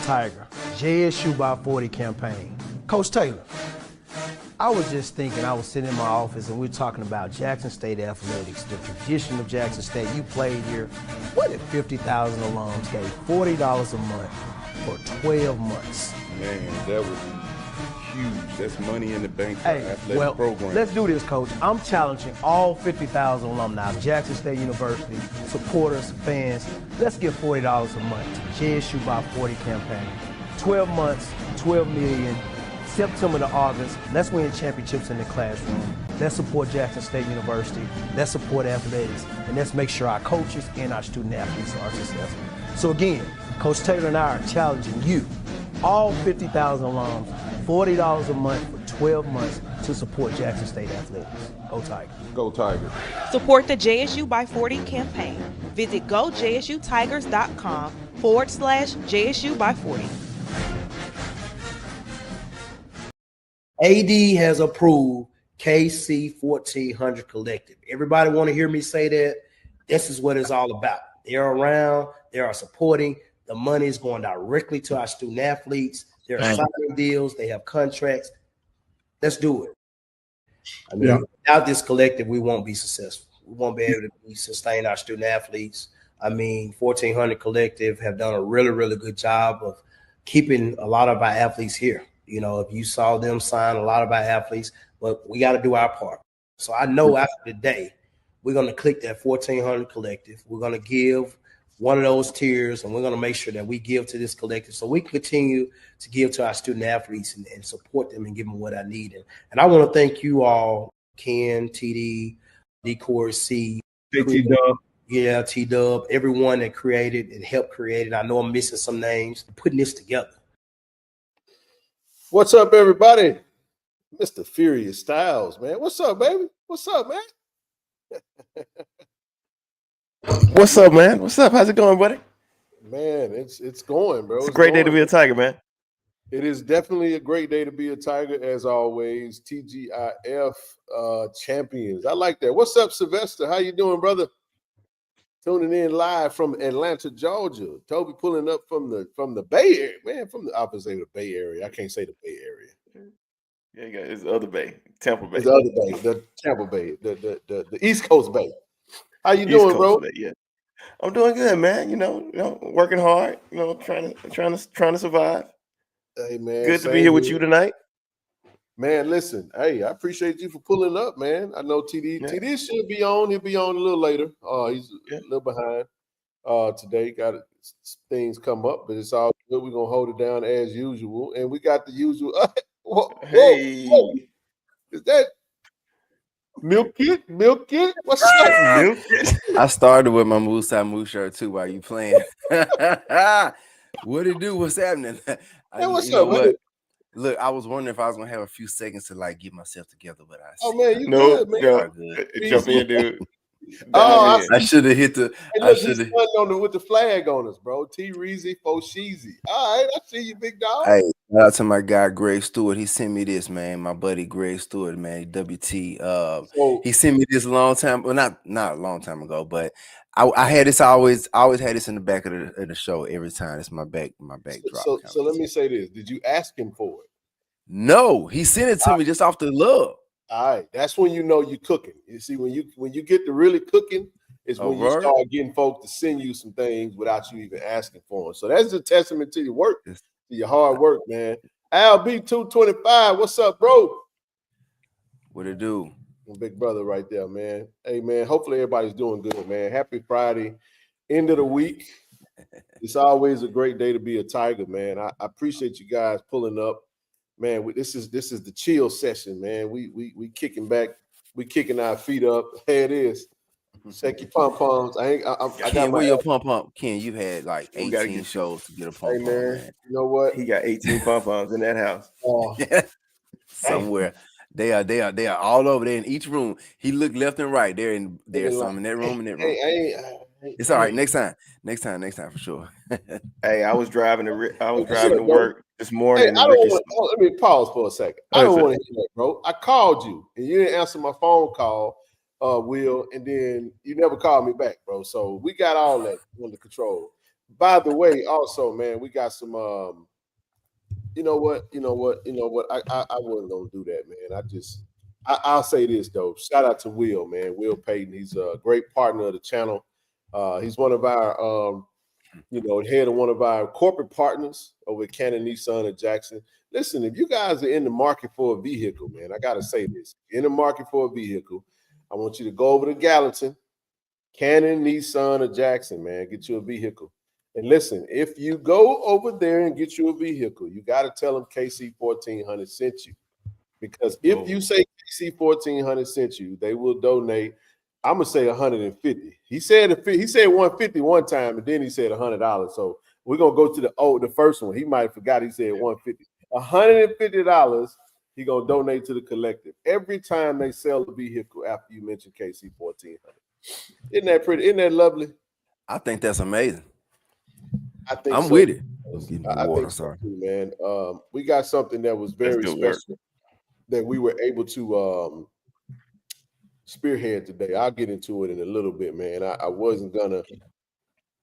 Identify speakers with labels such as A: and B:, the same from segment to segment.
A: Tiger, JSU by 40 campaign. Coach Taylor, I was just thinking, I was sitting in my office and we were talking about Jackson State athletics, the tradition of Jackson State. You played here. What if 50,000 alums gave $40 a month for 12 months?
B: Man, that would be huge. That's money in the bank for
A: athletic program. Let's do this, Coach. I'm challenging all 50,000 alumni of Jackson State University, supporters, fans. Let's give $40 a month to JSU by 40 campaign. 12 months, 12 million. September to August, let's win championships in the classroom. Let's support Jackson State University. Let's support athletics. And let's make sure our coaches and our student athletes are successful. So again, Coach Taylor and I are challenging you, all 50,000 alums, $40 a month for 12 months to support Jackson State athletics. Go Tigers.
B: Go Tigers.
C: Support the JSU by 40 campaign. Visit gojsutigers.com/JSU by 40.
A: AD has approved KC-1400 collective. Everybody want to hear me say that? This is what it's all about. They're around, they are supporting. The money is going directly to our student athletes. They're signing deals, they have contracts. Let's do it. I mean, without this collective, we won't be successful. We won't be able to sustain our student athletes. I mean, 1400 collective have done a really, really good job of keeping a lot of our athletes here. You know, if you saw them sign a lot of our athletes, but we got to do our part. So I know after today, we're going to click that 1400 collective. We're going to give one of those tiers, and we're going to make sure that we give to this collective so we can continue to give to our student athletes and support them and give them what I need. And I want to thank you all, Ken, TD, D-Core, C, T-Dub. Yeah, T-Dub, everyone that created and helped create it. I know I'm missing some names, putting this together.
D: What's up, everybody? Mr. Furious Styles, man. What's up, baby? What's up, man?
E: What's up, man? What's up? How's it going, buddy?
D: Man, it's going, bro.
E: It's a great day to be a Tiger, man.
D: It is definitely a great day to be a Tiger, as always. TGIF champions. I like that. What's up, Sylvester? How you doing, brother? Tuning in live from Atlanta, Georgia. Toby pulling up from the Bay Area, man. From the opposite of the Bay Area. I can't say the Bay Area.
E: Yeah, you got it's the other Bay, Tampa Bay.
D: It's the other Bay, the Tampa Bay, the East Coast Bay. How you doing, bro?
E: Bay, yeah, I'm doing good, man. You know, working hard. You know, trying to survive.
D: Hey, man.
E: Good to be here with you tonight.
D: Man, listen, hey, I appreciate you for pulling up, man. I know TD should be on. He'll be on a little later. He's a little behind today. Got things come up, but it's all good. We're going to hold it down as usual. And we got the usual. Whoa. Is that Milk Kit? What's up?
E: Milk Kit?
F: I started with my Moose shirt, too, while you playing. What it do? What's happening?
D: Hey, what's up, man?
F: Look, I was wondering if I was gonna have a few seconds to like get myself together, but
D: man, you good, man.
E: Good. Jump in, dude.
F: I should have hit the.
D: Hey, look, I should have with the flag on us, bro. T Reezy, Fo Sheezy. All right, I see you, big dog.
F: Hey, shout out to my guy Greg Stewart. He sent me this, man. My buddy Greg Stewart, man. WT. He sent me this a long time. Well, not a long time ago, but I had this. I always had this in the back of the show every time. It's my backdrop.
D: So let me say this: did you ask him for it?
F: No, he sent it to me just off the love.
D: All right, that's when you know you're cooking. You see, when you get to really cooking, is when you start getting folks to send you some things without you even asking for them. So that's a testament to your work, to your hard work, man. Al B225, what's up, bro?
F: What it do?
D: Big brother right there, man. Hey, man, hopefully everybody's doing good, man. Happy Friday, end of the week. It's always a great day to be a Tiger, man. I appreciate you guys pulling up. Man, this is the chill session, man. We kicking back, we kicking our feet up. Hey, it is. Shake your pom-poms. I got
F: where your pom-pom. Ken, you had like 18 shows to get a pom-pom.
D: Hey, man, you know what?
E: He got 18 pom-poms in that house.
F: Somewhere. They are all over there in each room. He looked left and right. There's some in that room, It's all right. Next time for sure.
E: Hey, I was driving to work this morning.
D: Hey, let me pause for a second. I don't want to hear that, bro. I called you and you didn't answer my phone call, Will, and then you never called me back, bro. So we got all that under control. By the way, also, man, we got some. You know what? I wasn't gonna do that, man. I'll say this though. Shout out to Will, man. Will Payton. He's a great partner of the channel. He's one of our, head of one of our corporate partners over at Cannon Nissan of Jackson. Listen, if you guys are in the market for a vehicle, man, I gotta say this: in the market for a vehicle, I want you to go over to Gallatin, Cannon Nissan of Jackson, man. Get you a vehicle. And listen, if you go over there and get you a vehicle, you got to tell them KC-1400 sent you. Because if you say KC-1400 sent you, they will donate. I'm gonna say 150. He said 150 one time, and then he said $100. So we're gonna go to the first one. He might have forgot he said 150. $150. He gonna donate to the collective every time they sell a vehicle after you mention KC-1400. Isn't that pretty? Isn't that lovely?
F: I think that's amazing.
D: I'm
F: so. With it.
D: I think so too, man. We got something that was very special that we were able to spearhead today. I'll get into it in a little bit, man. I wasn't gonna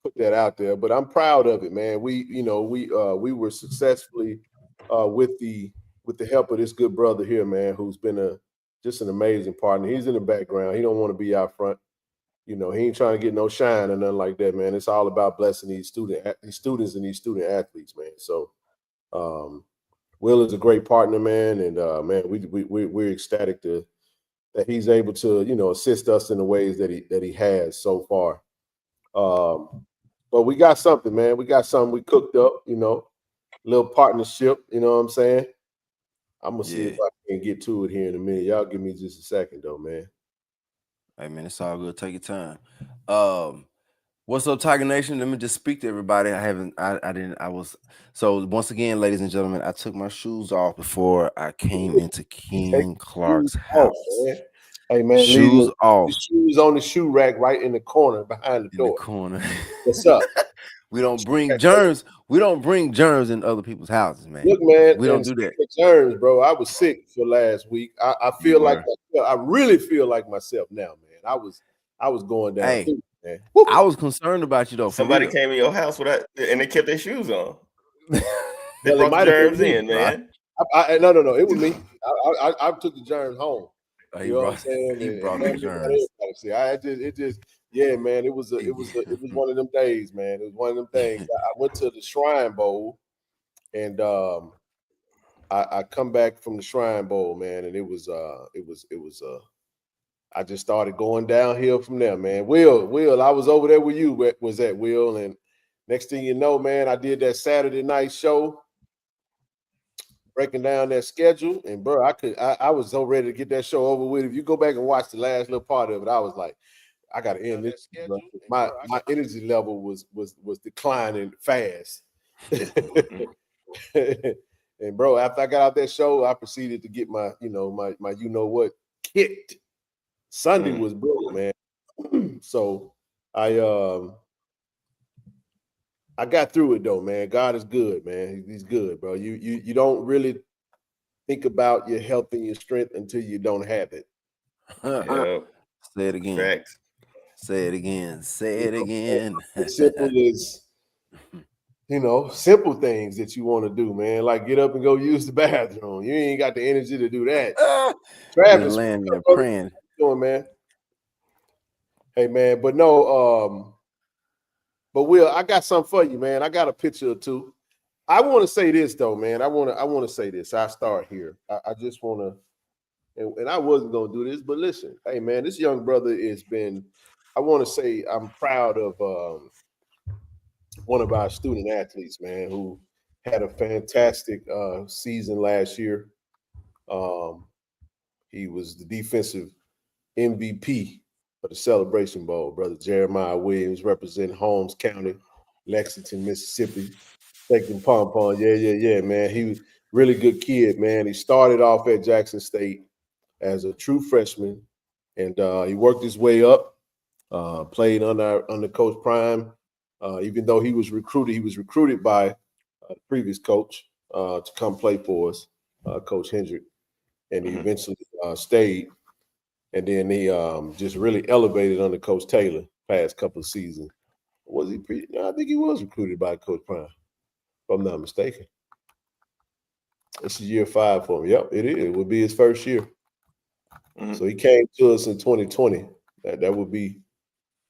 D: put that out there, but I'm proud of it, man. We were successfully with the help of this good brother here, man, who's been just an amazing partner. He's in the background. He don't want to be out front. He ain't trying to get no shine or nothing like that, man. It's all about blessing these students and these student athletes, man. So, Will is a great partner, man, and man, we're ecstatic that he's able to assist us in the ways that he has so far. But we got something, man. We got something we cooked up, little partnership. You know what I'm saying? I'm gonna see if I can get to it here in a minute. Y'all give me just a second, though, man.
F: Hey man, it's all good. Take your time. What's up, Tiger Nation? Let me just speak to everybody. So once again, ladies and gentlemen, I took my shoes off before I came into King Clark's house.
D: Hey man,
F: shoes off.
D: Shoes on the shoe rack right in the corner behind the door.
F: In the corner.
D: What's up?
F: We don't bring germs. We don't bring germs in other people's houses, man.
D: Look, man,
F: we don't do that.
D: Germs, bro. I was sick for last week. I feel like I really feel like myself now, man. I was going down.
F: Hey,
D: too, man.
F: I was concerned about you though.
E: Somebody came in your house with that, and they kept their shoes on. They
D: Well,
E: brought the germs in, man.
D: No. It was me. I took the germs home. You know what I'm saying?
F: He brought the germs.
D: Yeah, man. It was one of them days, man. It was one of them things. I went to the Shrine Bowl, and I come back from the Shrine Bowl, man, and it was I just started going downhill from there, man. Will, I was over there with you. Was that Will? And next thing you know, man, I did that Saturday night show, breaking down that schedule, and bro, I was so ready to get that show over with. If you go back and watch the last little part of it, I was like, I got to end this. My energy level was declining fast. And bro, after I got out that show, I proceeded to get my what kicked. Sunday was broke, man. So I got through it though, man. God is good, man. He's good, bro. You don't really think about your health and your strength until you don't have it.
F: Say it again.
E: Facts.
F: Say it again. Say it again.
D: As simple as simple things that you want to do, man. Like get up and go use the bathroom. You ain't got the energy to do that. Travis,
F: laying there praying.
D: Doing, man. Hey, man, but no, but Will, I got something for you, man. I got a picture or two. I want to say this though, man. I want to say this. I start here. I just want to, and I wasn't gonna do this, but listen, hey, man, this young brother has been. I want to say I'm proud of one of our student athletes, man, who had a fantastic season last year. He was the defensive MVP for the Celebration Bowl, brother Jeremiah Williams, representing Holmes County, Lexington, Mississippi, taking pom-pom. Yeah, man. He was a really good kid, man. He started off at Jackson State as a true freshman, and he worked his way up, played under Coach Prime. Even though he was recruited by the previous coach to come play for us, Coach Hendrick, and he eventually stayed. And then he just really elevated under Coach Taylor past couple of seasons. Was he? No, I think he was recruited by Coach Prime, if I'm not mistaken. This is year 5 for him. Yep, it is. It would be his first year. So he came to us in 2020. That would be.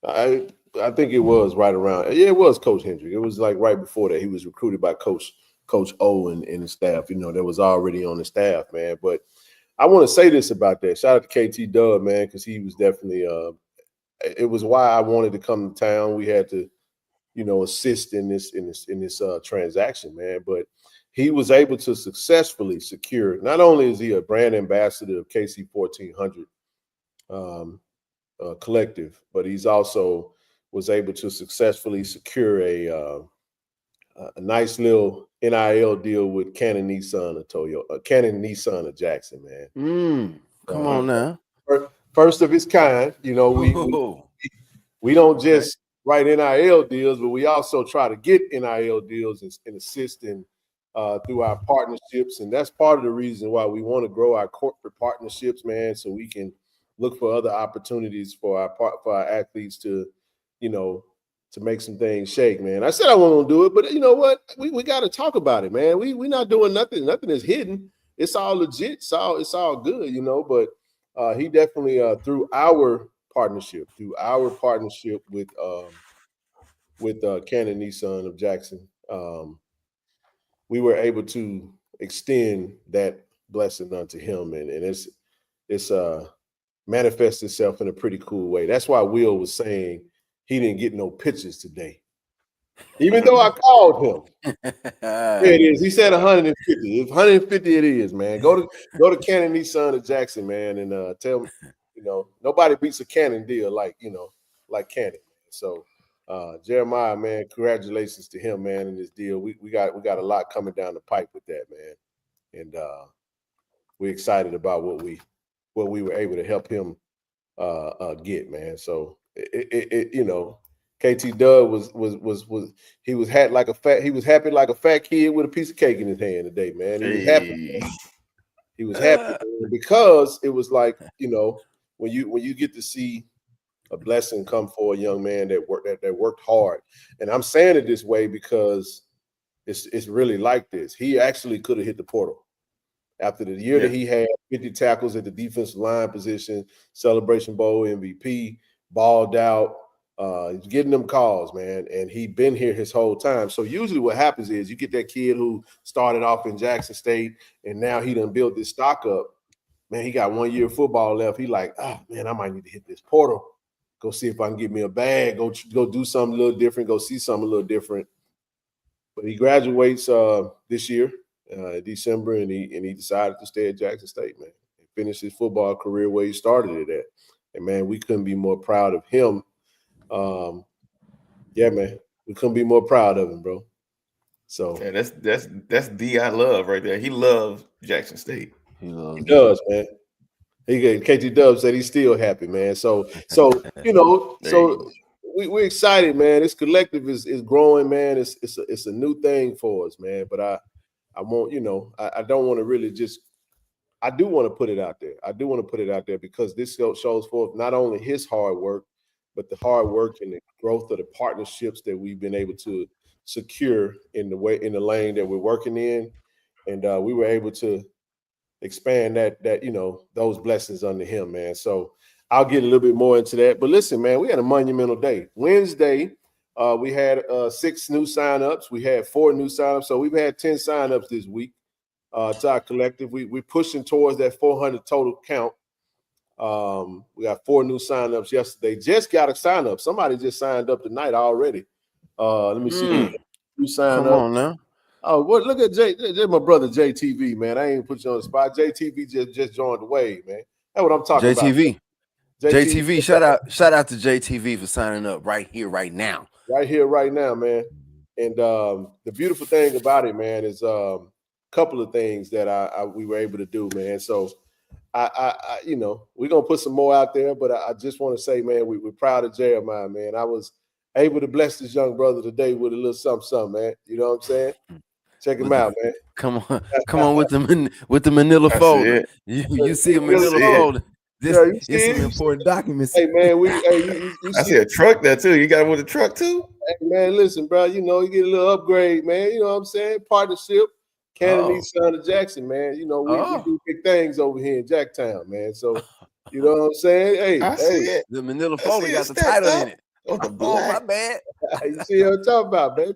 D: I think it was right around. Yeah, it was Coach Hendrick. It was like right before that. He was recruited by Coach O and his staff. You know, that was already on the staff, man. But I want to say this about that. Shout out to KT Dub, man, because he was definitely. It was why I wanted to come to town. We had to, you know, assist in this transaction, man. But he was able to successfully secure. Not only is he a brand ambassador of KC-1400 collective, but he's also was able to successfully secure a nice little NIL deal with Canon Nissan of Jackson, man.
F: Come on now.
D: First of its kind, you know, we don't just write NIL deals, but we also try to get NIL deals and assist in through our partnerships. And that's part of the reason why we want to grow our corporate partnerships, man, so we can look for other opportunities for our athletes to, you know, to make some things shake, man. I said I wasn't gonna do it, but you know what? We got to talk about it, man. We're not doing nothing. Nothing is hidden. It's all legit. It's all good, you know. But he definitely through our partnership with Canon Nissan of Jackson, we were able to extend that blessing unto him, and it's manifests itself in a pretty cool way. That's why Will was saying he didn't get no pictures today, even though I called him. There it is. He said 150. If 150 it is, man. Go to Canon Nissan of Jackson, man, and tell him, you know, nobody beats a Canon deal like Canon. So Jeremiah, man, congratulations to him, man, in this deal. We got a lot coming down the pipe with that, man, and we're excited about what we were able to help him get, man. So it you know, KT Dub was he was happy like a fat kid with a piece of cake in his hand today, man. He was happy. He was happy because it was like, you know, when you get to see a blessing come for a young man that worked hard. And I'm saying it this way because it's really like this. He actually could have hit the portal. After the year that he had 50 tackles at the defensive line position, Celebration Bowl MVP, balled out, he's getting them calls, man, and he'd been here his whole time. So usually what happens is you get that kid who started off in Jackson State, and now he done built this stock up. Man, he got 1 year of football left. He like, oh, man, I might need to hit this portal. Go see if I can get me a bag. Go do something a little different. Go see something a little different. But he graduates this year. December, and he decided to stay at Jackson State, man, and finish his football career where he started it at. And man, we couldn't be more proud of him. Yeah, man, we couldn't be more proud of him, bro. So
E: yeah, that's D.I. Love right there. He loves Jackson State.
D: He does, man. KT Dub said he's still happy, man. So you know, so we're excited, man. This collective is growing, man. It's a new thing for us, man. But I won't, you know, I don't want to really just, I do want to put it out there. I do want to put it out there because this shows forth not only his hard work, but the hard work and the growth of the partnerships that we've been able to secure in the lane that we're working in. And we were able to expand that, you know, those blessings under him, man. So I'll get a little bit more into that. But listen, man, we had a monumental day. Wednesday, we had 6 new signups. We had 4 new signups. So we've had 10 signups this week to our collective. We're pushing towards that 400 total count. We got 4 new signups yesterday. Just got a sign up. Somebody just signed up tonight already. Let me see. Who signed
F: Come
D: up?
F: on now.
D: Oh, what? Look at There's my brother JTV, man. I ain't put you on the spot. JTV just joined the wave, man. That's what I'm talking about.
F: JTV, shout out to JTV for signing up right here, right now.
D: Right here, right now, man. And the beautiful thing about it, man, is a couple of things that we were able to do, man. So I you know, we're gonna put some more out there, but I just want to say, man, we're proud of Jeremiah, man. I was able to bless this young brother today with a little something, man. You know what I'm saying? Check him out, man.
F: Come on with the manila folder. You see a manila folder. It's some important documents.
D: Hey, man,
E: I see a truck there too. You got him with a truck too?
D: Hey, man, listen, bro. You know, you get a little upgrade, man. You know what I'm saying? Partnership. Cannon East Son of Jackson, man. You know, we do big things over here in Jacktown, man. So, you know what I'm saying? Hey,
E: I see it.
F: The Manila folder got the title in it.
E: Oh, the
F: Oh,
E: black.
F: my bad.
D: You see what I'm talking about, baby?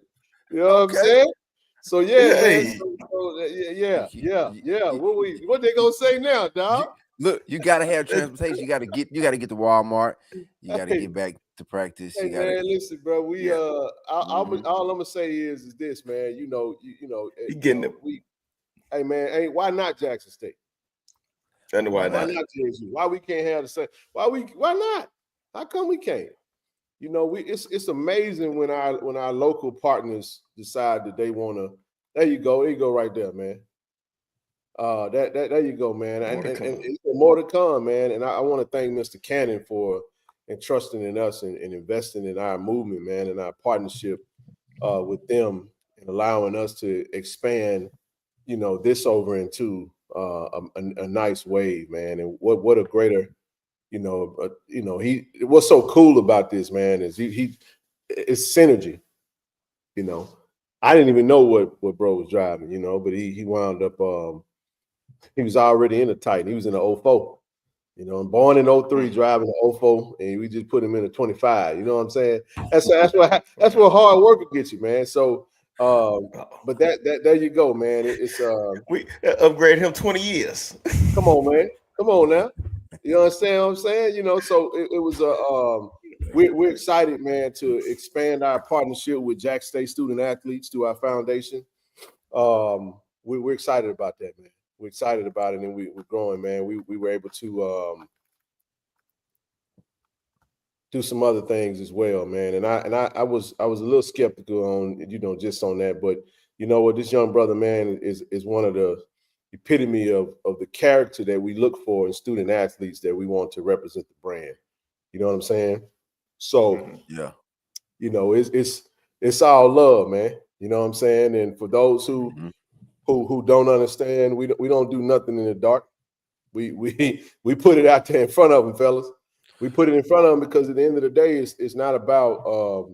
D: You know what I'm saying? So yeah, man. Yeah. What they gonna say now, dog?
F: Look, you gotta have transportation. You gotta get to Walmart. You gotta get back to practice.
D: Hey,
F: you gotta,
D: man, listen, bro. We all I'm gonna say is this, man. You
E: getting it.
D: Hey, man. Hey, why not Jackson State?
E: And why not
D: JSU? Why we can't have the same? Why not? How come we can't? You know, it's amazing when our local partners decide that they want to. There you go right there, man. There you go, man. And it's more to come, man. And I want to thank Mr. Cannon for entrusting in us and investing in our movement, man, and our partnership with them and allowing us to expand, you know, this over into a nice wave, man. And what a greater. What's so cool about this, man, is it's synergy. You know, I didn't even know what bro was driving, you know, but he wound up he was already in a Titan. He was in an 04, you know, and born in 03, driving an 04, and we just put him in a 25. You know what I'm saying? That's what hard work will get you, man. So but that there you go, man.
E: We upgrade him 20 years.
D: Come on, man. Come on now. You understand what I'm saying? You know, so it was we're excited, man, to expand our partnership with Jack State student athletes through our foundation. We're excited about that, man. We're excited about it, and we're growing, man. We were able to do some other things as well, man. And I was a little skeptical on, you know, just on that, but you know what, this young brother, man, is one of the epitome of the character that we look for in student athletes that we want to represent the brand. You know what I'm saying? So
F: yeah,
D: you know, it's all love, man. You know what I'm saying? And for those who don't understand, we don't do nothing in the dark. We put it out there in front of them, fellas. We put it in front of them because at the end of the day, it's not about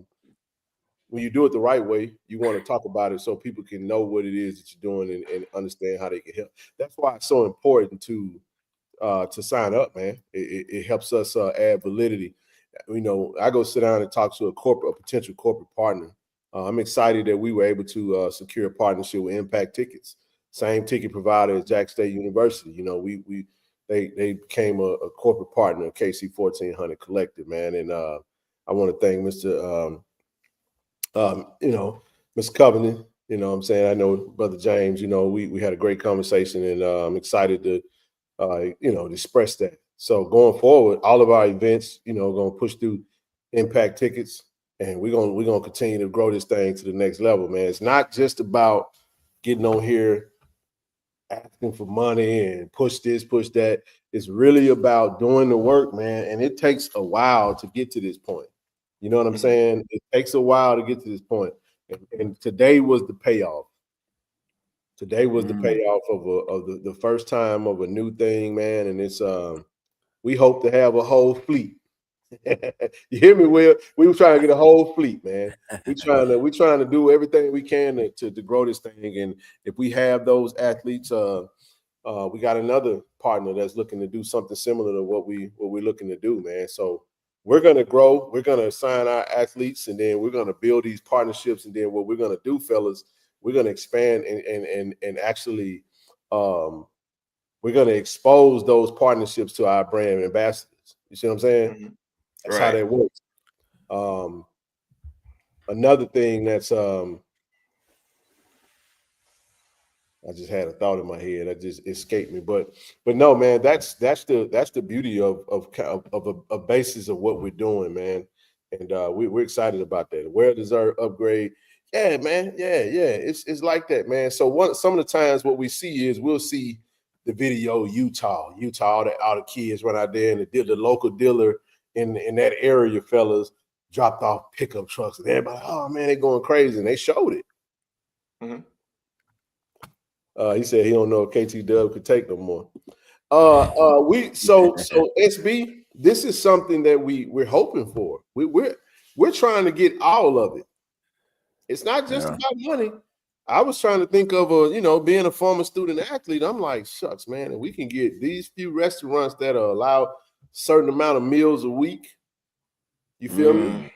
D: when you do it the right way, you want to talk about it so people can know what it is that you're doing and understand how they can help. That's why it's so important to sign up, man. It helps us add validity. You know, I go sit down and talk to a potential corporate partner. I'm excited that we were able to secure a partnership with Impact Tickets, same ticket provider as Jack State University. You know, they became a corporate partner of KC-1400 Collective, man. And I want to thank Mr. Mr. Covenant, you know what I'm saying? I know Brother James, you know, we had a great conversation, and I'm excited to, express that. So going forward, all of our events, you know, going to push through Impact Tickets, and we're gonna continue to grow this thing to the next level, man. It's not just about getting on here asking for money and push this, push that. It's really about doing the work, man. And it takes a while to get to this point. You know what I'm saying? It takes a while to get to this point. And today was the payoff. Today was the payoff of the first time of a new thing, man. And it's we hope to have a whole fleet. You hear me, Will? We were trying to get a whole fleet, man. We're trying to do everything we can to grow this thing. And if we have those athletes, we got another partner that's looking to do something similar to what we're looking to do, man. So we're gonna grow, we're gonna assign our athletes, and then we're gonna build these partnerships. And then what we're gonna do, fellas, we're gonna expand and actually we're gonna expose those partnerships to our brand ambassadors. You see what I'm saying? That's how that works. Another thing that's I just had a thought in my head that just escaped me, but no, man, that's the beauty of a basis of what we're doing, man, and we're excited about that. Well-deserved upgrade, yeah, man, yeah, it's like that, man. So some of the times what we see is we'll see the video Utah, all the kids run out there, and the local dealer in that area, fellas, dropped off pickup trucks, and everybody, oh man, they're going crazy, and they showed it. He said he don't know if KT Dub could take no more. So SB, this is something that we're hoping for. We're trying to get all of it. It's not just about money. I was trying to think of being a former student athlete. I'm like, shucks, man, and we can get these few restaurants that allow certain amount of meals a week. You feel me?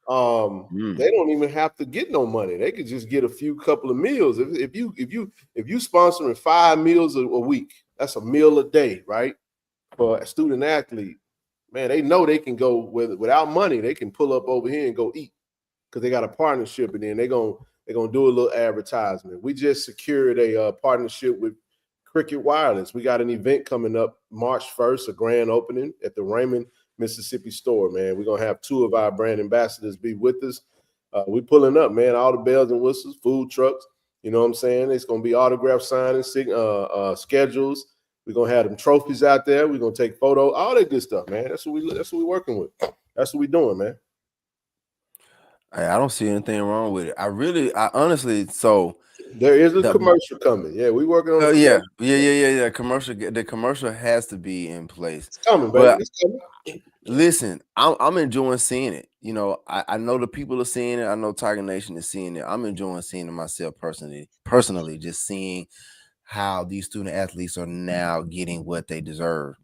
D: They don't even have to get no money. They could just get a couple of meals. If you sponsoring 5 meals a week, that's a meal a day, right? For a student athlete, man, they know they can go without money. They can pull up over here and go eat because they got a partnership, and then they're gonna do a little advertisement. We just secured a partnership with Cricket Wireless. We got an event coming up March 1st, a grand opening at the Raymond, Mississippi store, man. We're going to have 2 of our brand ambassadors be with us. We pulling up, man, all the bells and whistles, food trucks. You know what I'm saying? It's going to be autograph signing, schedules. We're going to have them trophies out there. We're going to take photos, all that good stuff, man. That's what we're working with. That's what we're doing, man.
F: I don't see anything wrong with it. I honestly, so
D: there is a commercial coming. Yeah, we working on
F: yeah. The commercial has to be in place.
D: It's coming, baby. It's coming.
F: Listen, I'm enjoying seeing it. You know, I know the people are seeing it. I know Tiger Nation is seeing it. I'm enjoying seeing it myself personally, just seeing how these student athletes are now getting what they deserve,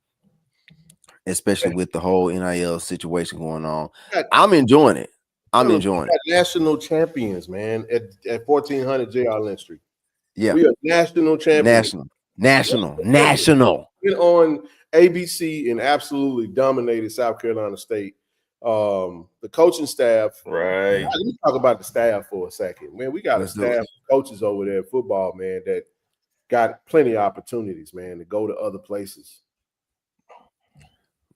F: especially with the whole NIL situation going on. I'm enjoying it. I'm enjoying it.
D: National champions, man, at 1400 J.R. Lynch Street.
F: Yeah,
D: we are national champions.
F: National.
D: Went on ABC and absolutely dominated South Carolina State. The coaching staff.
E: Right.
D: Let me talk about the staff for a second, man. We got a staff of coaches over there at football, man, that got plenty of opportunities, man, to go to other places.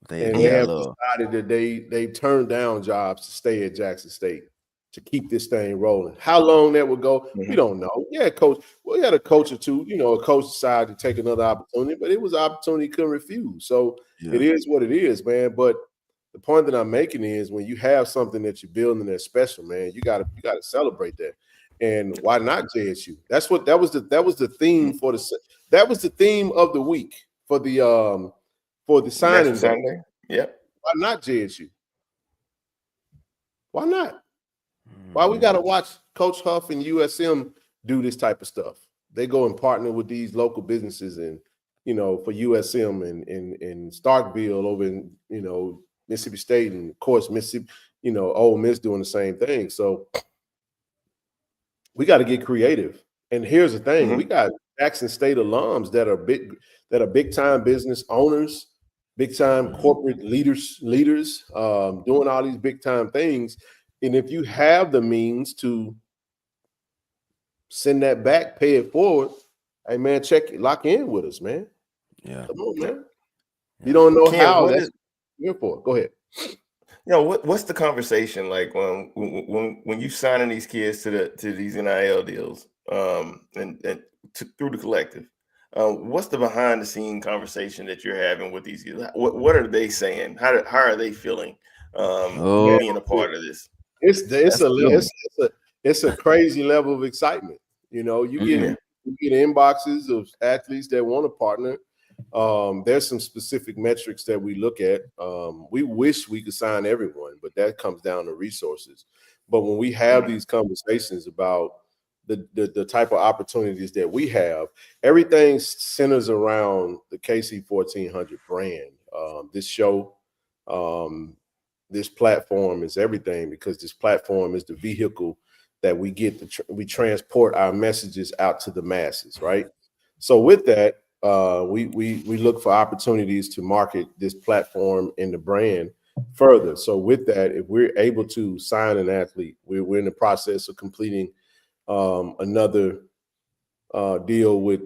D: They have decided that they turned down jobs to stay at Jackson State to keep this thing rolling. How long that would go, we don't know. Yeah, coach. Well, we had a coach or two. You know, a coach decided to take another opportunity, but it was an opportunity he couldn't refuse. So it is what it is, man. But the point that I'm making is when you have something that you're building that's special, man, you gotta celebrate that. And why not JSU? That was the theme for that was the theme of the week for the signing
E: Sunday. Yep.
D: Why not JSU? Why not? Why we got to watch Coach Huff and USM do this type of stuff? They go and partner with these local businesses, and for USM and Starkville over in Mississippi State, and of course Mississippi, Ole Miss doing the same thing. So we got to get creative. And here's the thing: we got Jackson State alums that are big time business owners, big time corporate leaders, doing all these big time things. And if you have the means to send that back, pay it forward, hey man, lock in with us, man.
F: Yeah,
D: come on, man. You don't know how that's here for. Go ahead.
E: What's the conversation like when you signing these kids to these NIL deals, and through the collective? What's the behind the scene conversation that you're having with these kids? What are they saying? How are they feeling being a part of this?
D: It's a crazy level of excitement. You get inboxes of athletes that want to partner. There's some specific metrics that we look at. We wish we could sign everyone, but that comes down to resources. But when we have these conversations about the type of opportunities that we have, everything centers around the KC-1400 brand. This show, this platform is everything, because this platform is the vehicle that we get we transport our messages out to the masses, right? So with that, we look for opportunities to market this platform and the brand further. So with that, if we're able to sign an athlete, we're in the process of completing another deal with.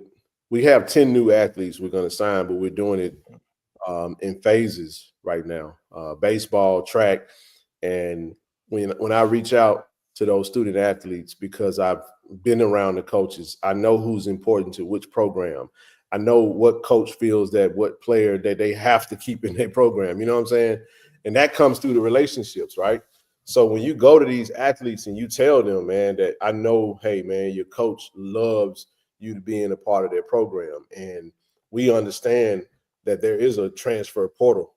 D: We have 10 new athletes we're going to sign, but we're doing it in phases right now. Baseball, track, and when I reach out to those student athletes, because I've been around the coaches, I know who's important to which program. I know what coach feels that what player that they have to keep in their program. You know what I'm saying? And that comes through the relationships, right? So when you go to these athletes and you tell them, man, that I know, hey, man, your coach loves you to be in a part of their program. And we understand that there is a transfer portal.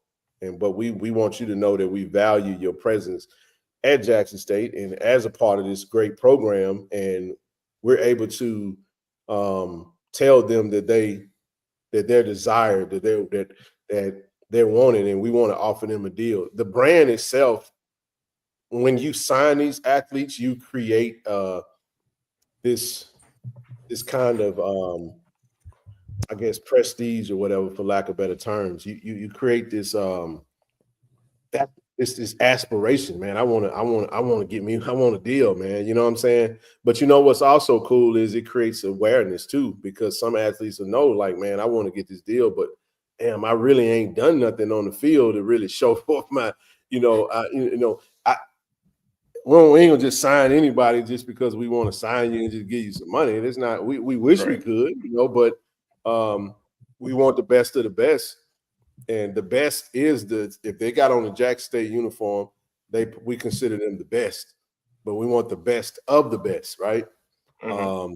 D: But we want you to know that we value your presence at Jackson State and as a part of this great program, and we're able to tell them that they're desired, that they're wanted, and we want to offer them a deal. The brand itself, when you sign these athletes, you create this kind of I guess prestige or whatever, for lack of better terms. You create this this aspiration, man. I want a deal, man. You know what I'm saying? But you know what's also cool is it creates awareness too, because some athletes will know, like, man, I want to get this deal, but damn, I really ain't done nothing on the field to really show forth my, we ain't gonna just sign anybody just because we want to sign you and just give you some money. It's not. We wish we could, but we want the best of the best. And the best is if they got on the Jackson State uniform, we consider them the best, but we want the best of the best, right? Mm-hmm.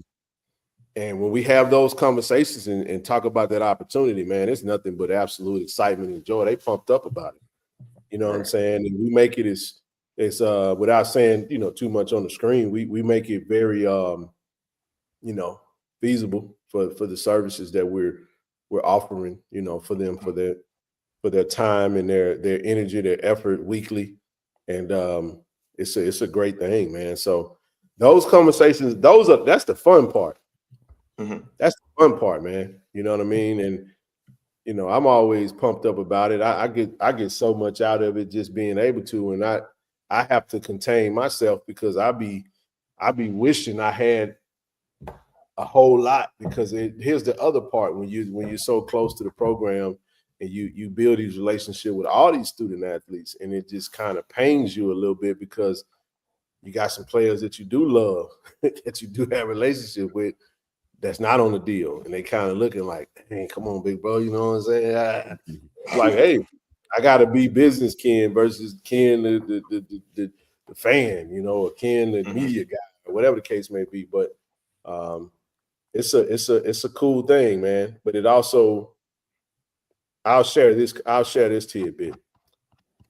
D: And when we have those conversations and talk about that opportunity, man, it's nothing but absolute excitement and joy. They pumped up about it. You know what I'm saying? And we make it as without saying, too much on the screen, we make it very feasible for the services that we're offering, for them, for their time and their energy, their effort weekly. And it's a great thing, man. So those conversations, that's the fun part. Mm-hmm. That's the fun part, man. You know what I mean? And I'm always pumped up about it. I get so much out of it just being able to, and I have to contain myself because I be wishing I had a whole lot, because here's the other part, when you're so close to the program and you build these relationships with all these student athletes, and it just kind of pains you a little bit because you got some players that you do love, that you do have a relationship with, that's not on the deal, and they kind of looking like, hey, come on, big bro, you know what I'm saying? Like, hey, I got to be business Ken versus Ken the fan, or Ken the media guy, or whatever the case may be. But it's a cool thing, man. But it also, I'll share this tidbit.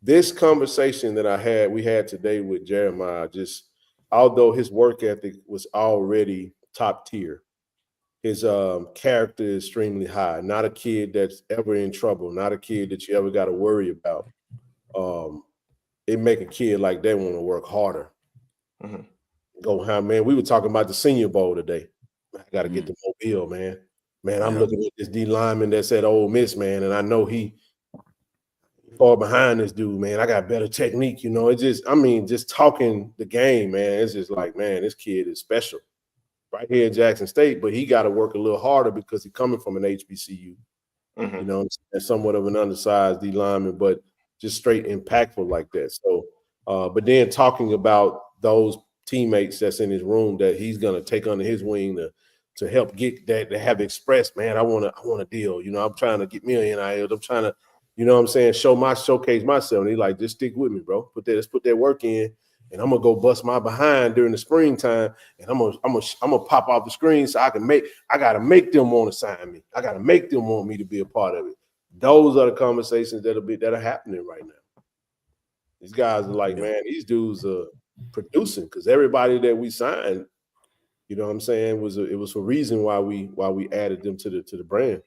D: This conversation that we had today with Jeremiah, just although his work ethic was already top tier, his character is extremely high. Not a kid that's ever in trouble. Not a kid that you ever got to worry about. It make a kid like that want to work harder. Mm-hmm. Go, man. We were talking about the Senior Bowl today. I got to get the Mobile, man. Man, I'm looking at this D lineman that's at Ole Miss, man, and I know he far behind this dude, man. I got better technique, just talking the game, man. It's just like, man, this kid is special. Right here at Jackson State, but he got to work a little harder because he's coming from an HBCU, and somewhat of an undersized D lineman, but just straight impactful like that. So, but then talking about those teammates that's in his room that he's going to take under his wing to help get that, to have expressed, man, I want a deal. I'm trying to get me an NIL. I'm trying to, showcase myself. And he's like, just stick with me, bro. Let's put that work in. And I'm gonna go bust my behind during the springtime, and I'm gonna pop off the screen so I gotta make them want to sign me. I gotta make them want me to be a part of it. Those are the conversations that are happening right now. These guys are like, man, these dudes are producing, because everybody that we signed, you know what I'm saying, it was for a reason why we added them to the brand.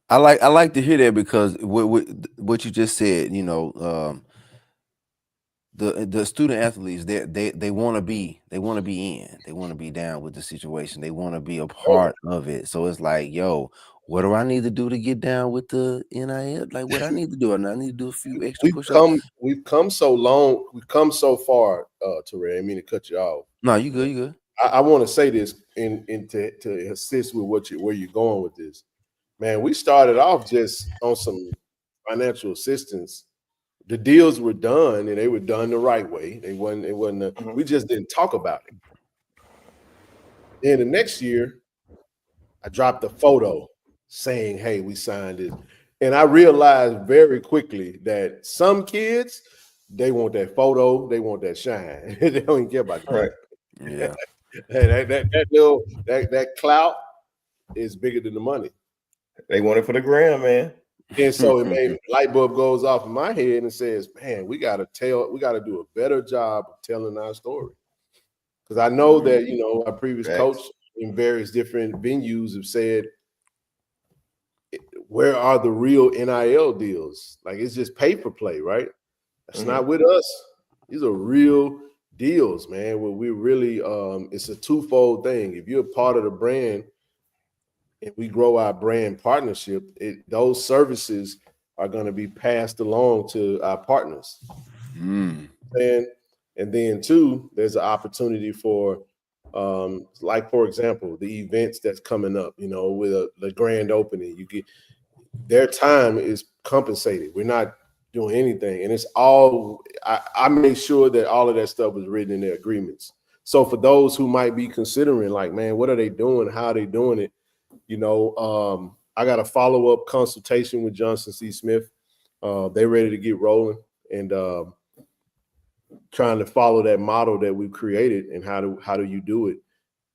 F: I like to hear that, because what you just said, the student athletes, they want to be in, they want to be down with the situation, they want to be a part of it. So it's like, yo, what do I need to do to get down with the NIL? Like, what I need to do? And I need to do a few extra push-ups.
D: We've come so long, we've come so far, Terry. I mean to cut you off.
F: No, you good, you good.
D: I want to say this to assist with where you're going with this. Man, we started off just on some financial assistance. The deals were done, and they were done the right way. It wasn't. We just didn't talk about it. Then the next year, I dropped a photo saying, "Hey, we signed it," and I realized very quickly that some kids, they want that photo, they want that shine. They don't even care about that.
F: Right. Yeah,
D: that clout is bigger than the money.
E: They want it for the gram, man.
D: And so it made light bulb goes off in my head and says, man, we got to do a better job of telling our story. Because I know that, you know, our previous coach in various different venues have said, where are the real NIL deals? Like, it's just pay for play, right? That's not with us. These are real deals, man, where we really, it's a twofold thing. If you're a part of the brand and we grow our brand partnership, those services are going to be passed along to our partners. And then two, there's an opportunity for, like, for example, the events that's coming up, you know, with the grand opening, you get their time is compensated. We're not doing anything. And it's all, I made sure that all of that stuff was written in their agreements. So for those who might be considering, like, man, what are they doing? How are they doing it? You know, I got a follow-up consultation with Johnson C. Smith. They're ready to get rolling and trying to follow that model that we've created. And how do you do it?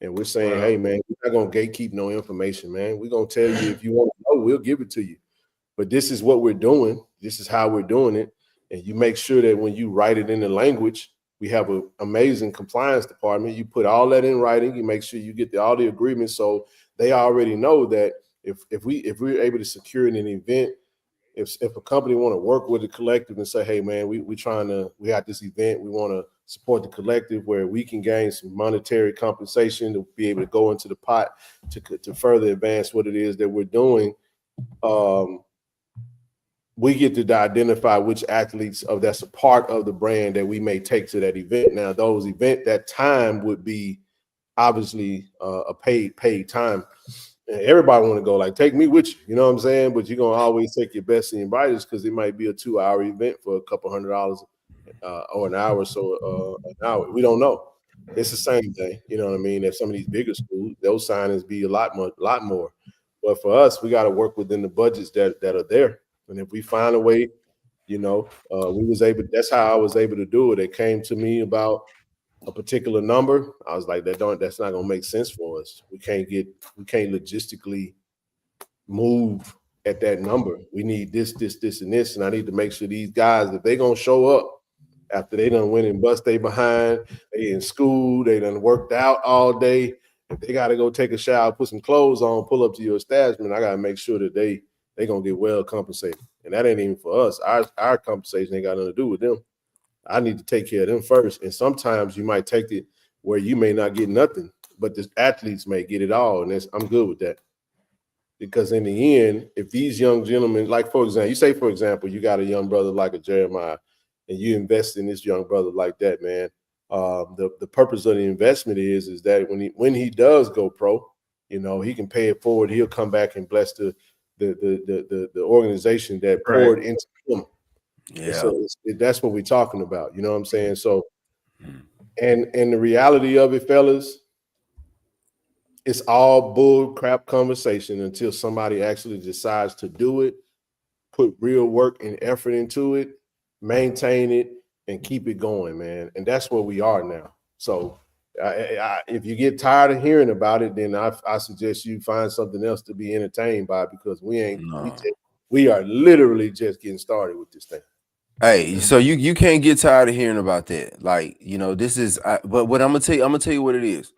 D: And we're saying, hey, man, we're not going to gatekeep no information, man. We're going to tell you if you want to know, we'll give it to you. But this is what we're doing. This is how we're doing it. And you make sure that when you write it in the language, we have an amazing compliance department. You put all that in writing. You make sure you get all the agreements so they already know that if we're able to secure an event, if a company want to work with the collective and say, hey, man, we got this event, we want to support the collective where we can gain some monetary compensation to be able to go into the pot to further advance what it is that we're doing. We get to identify which athletes that's a part of the brand that we may take to that event. Now, that time would be obviously a paid time. And everybody want to go, like, take me with you, you know what I'm saying? But you're going to always take your best and your brightest because it might be a 2-hour event for a couple $100 or an hour. So an hour, we don't know. It's the same thing, you know what I mean? At some of these bigger schools, those signings be a lot more. But for us, we got to work within the budgets that are there. And if we find a way, you know, that's how I was able to do it. It came to me about a particular number. I was like, that's not going to make sense for us. We can't logistically move at that number. We need this, and this. And I need to make sure these guys, if they're going to show up after they done went and bust they behind, they in school, they done worked out all day. If they got to go take a shower, put some clothes on, pull up to your establishment, I got to make sure that they're going to get well compensated. And that ain't even for us. Our compensation ain't got nothing to do with them. I need to take care of them first. And sometimes you might take it where you may not get nothing, but the athletes may get it all. And I'm good with that. Because in the end, if these young gentlemen, like, for example, you got a young brother like a Jeremiah, and you invest in this young brother like that, man, the purpose of the investment is that when he does go pro, you know, he can pay it forward. He'll come back and bless the organization that poured into him. Yeah. So that's what we're talking about. You know what I'm saying? So, and the reality of it, fellas, it's all bull crap conversation until somebody actually decides to do it, put real work and effort into it, maintain it, and keep it going, man. And that's where we are now. So if you get tired of hearing about it, then I suggest you find something else to be entertained by, because we are literally just getting started with this thing.
F: Hey, so you can't get tired of hearing about that. Like, you know, this is, but what I'm gonna tell you what it is.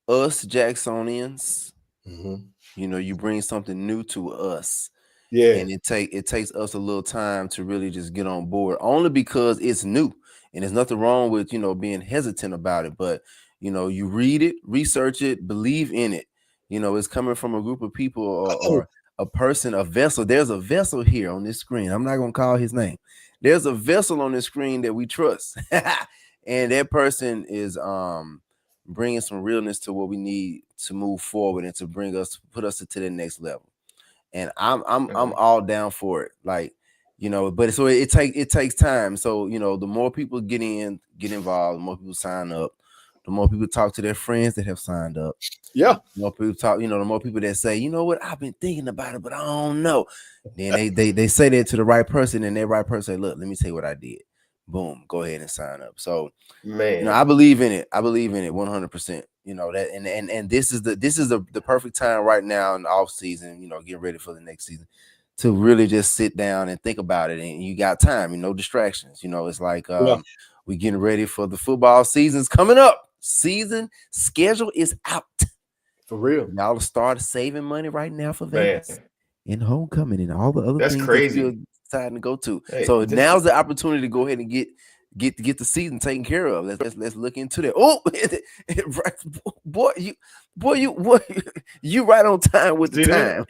F: Us Jacksonians, you know, you bring something new to us. Yeah, and it takes us a little time to really just get on board, only because it's new. And there's nothing wrong with, you know, being hesitant about it. But, you know, you read it, research it, believe in it. You know, it's coming from a group of people or a person, a vessel. There's a vessel here on this screen. I'm not going to call his name. There's a vessel on this screen that we trust. And that person is bringing some realness to what we need to move forward and to put us to the next level. And I'm all down for it. Like, you know, but so it takes time. So, you know, the more people get involved, the more people sign up, the more people talk to their friends that have signed up.
D: Yeah.
F: The more people talk, you know, the more people that say, you know what, I've been thinking about it, but I don't know. Then they say that to the right person, and that right person say, look, let me tell you what I did. Boom, go ahead and sign up. So, man, you know, I believe in it. I believe in it 100%. You know that, and this is the perfect time right now in the off season, you know, getting ready for the next season, to really just sit down and think about it, and you got time, no distractions. It's like we getting ready for the football season's coming up. Season schedule is out.
D: For real.
F: Y'all start saving money right now for Vegas and homecoming and all the other things
E: crazy.
F: that you're deciding to go to.
E: Hey,
F: so now's the opportunity to go ahead and get the season taken care of. Let's look into that. Oh, boy, you right on time with the time.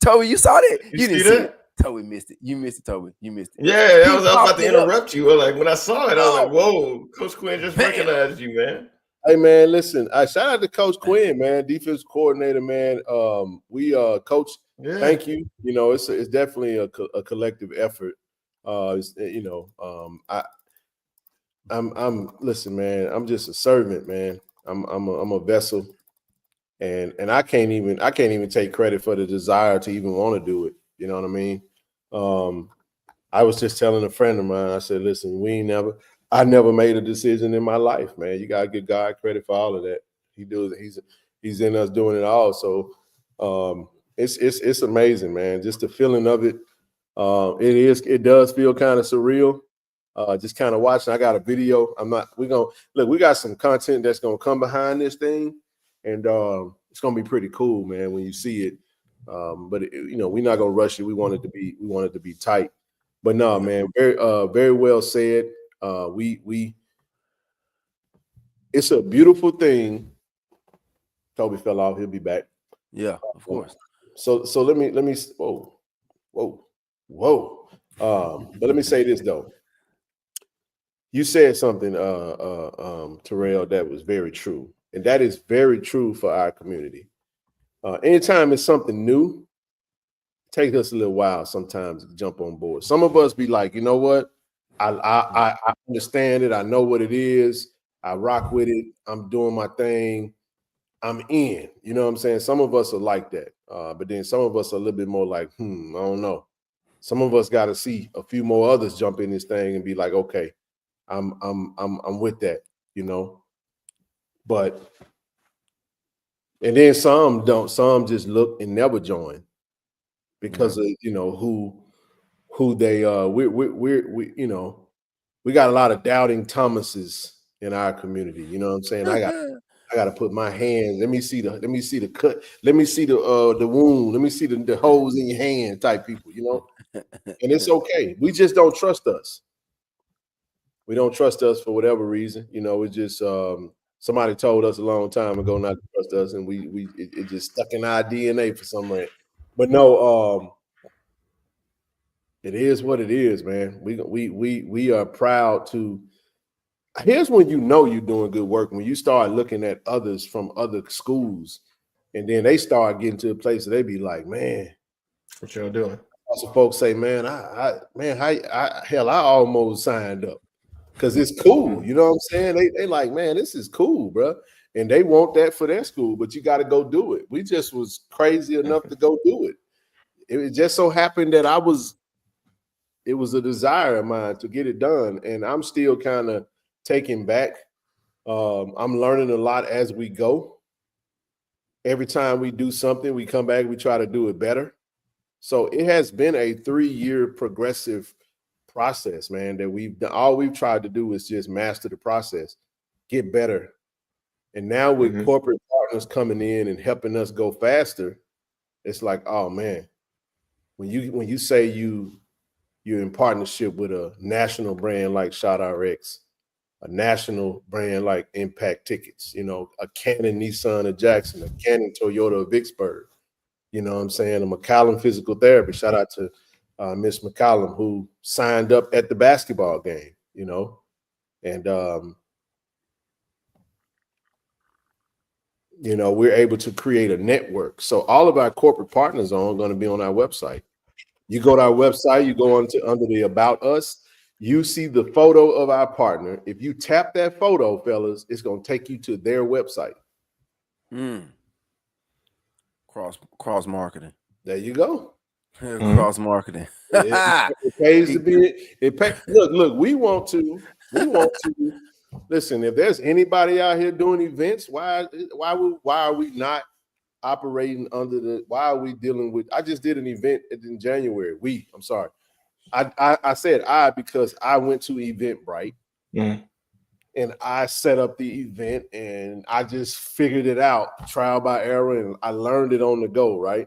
F: Toby, you saw that? You didn't see it. Toby missed it. You missed it, Toby. You missed it.
E: Yeah, I was about to interrupt you. Like when I saw it, I was like, "Whoa, Coach Quinn just recognized you, man."
D: Hey man, listen. I shout out to Coach Quinn, man, defense coordinator, man. We Coach, thank you. It's definitely a collective effort. I'm listen, man. I'm just a servant, man. I'm a vessel, and I can't even take credit for the desire to even want to do it. You know what I mean? I was just telling a friend of mine. I said, listen, I never made a decision in my life, man. You gotta give God credit for all of that. He's in us doing it all. So it's amazing, man. Just the feeling of it. It does feel kind of surreal. Just kind of watching. I got a video. We got some content that's gonna come behind this thing, and it's gonna be pretty cool, man, when you see it. But we're not gonna rush it. We want it to be tight. But no, man, very well said. It's a beautiful thing. Toby fell off. He'll be back.
F: Yeah, of course.
D: So let me. Whoa. But let me say this though. You said something, Terrell, that was very true, and that is very true for our community. Anytime it's something new, it takes us a little while sometimes to jump on board. Some of us be like, you know what? I understand it. I know what it is. I rock with it. I'm doing my thing. I'm in. You know what I'm saying? Some of us are like that. But then some of us are a little bit more like, I don't know. Some of us got to see a few more others jump in this thing and be like, okay, I'm with that, But and then some don't. Some just look and never join because of who they are. We got a lot of doubting Thomases in our community. You know what I'm saying? I got to put my hands. Let me see the cut. Let me see the wound. Let me see the holes in your hand type people. And it's okay. We just don't trust us. We don't trust us for whatever reason. It's just somebody told us a long time ago not to trust us, and it just stuck in our DNA for some reason. But no, it is what it is, man. We are proud to. Here's when you're doing good work, when you start looking at others from other schools, and then they start getting to a place that they be like, man,
E: what y'all doing?
D: Also, folks say, man, I almost signed up because it's cool. You know what I'm saying? They like, man, this is cool, bro. And they want that for their school, but you got to go do it. We just was crazy enough to go do it. It just so happened that it was a desire of mine to get it done. And I'm still kind of taken back. I'm learning a lot as we go. Every time we do something, we come back, we try to do it better. So it has been a 3-year progressive process, man, that we've done. All we've tried to do is just master the process, get better. And now with corporate partners coming in and helping us go faster, it's like, oh man, when you say you're in partnership with a national brand like ShotRx, a national brand like Impact Tickets, a Canon Nissan of Jackson, a Canon Toyota of Vicksburg, you know what I'm saying? A McCallum Physical Therapy. Shout out to Miss McCallum, who signed up at the basketball game, and we're able to create a network. So all of our corporate partners are going to be on our website. You go to our website, you go under the About Us, you see the photo of our partner. If you tap that photo, fellas, it's going to take you to their website.
F: Cross marketing.
D: There you go.
F: Cross marketing.
D: It pays to be it. Look. We want to. Listen. If there's anybody out here doing events, why are we not operating under the? Why are we dealing with? I just did an event in January. I'm sorry. I said because I went to Eventbrite.
E: Mm-hmm.
D: And I set up the event and I just figured it out, trial by error, and I learned it on the go, right?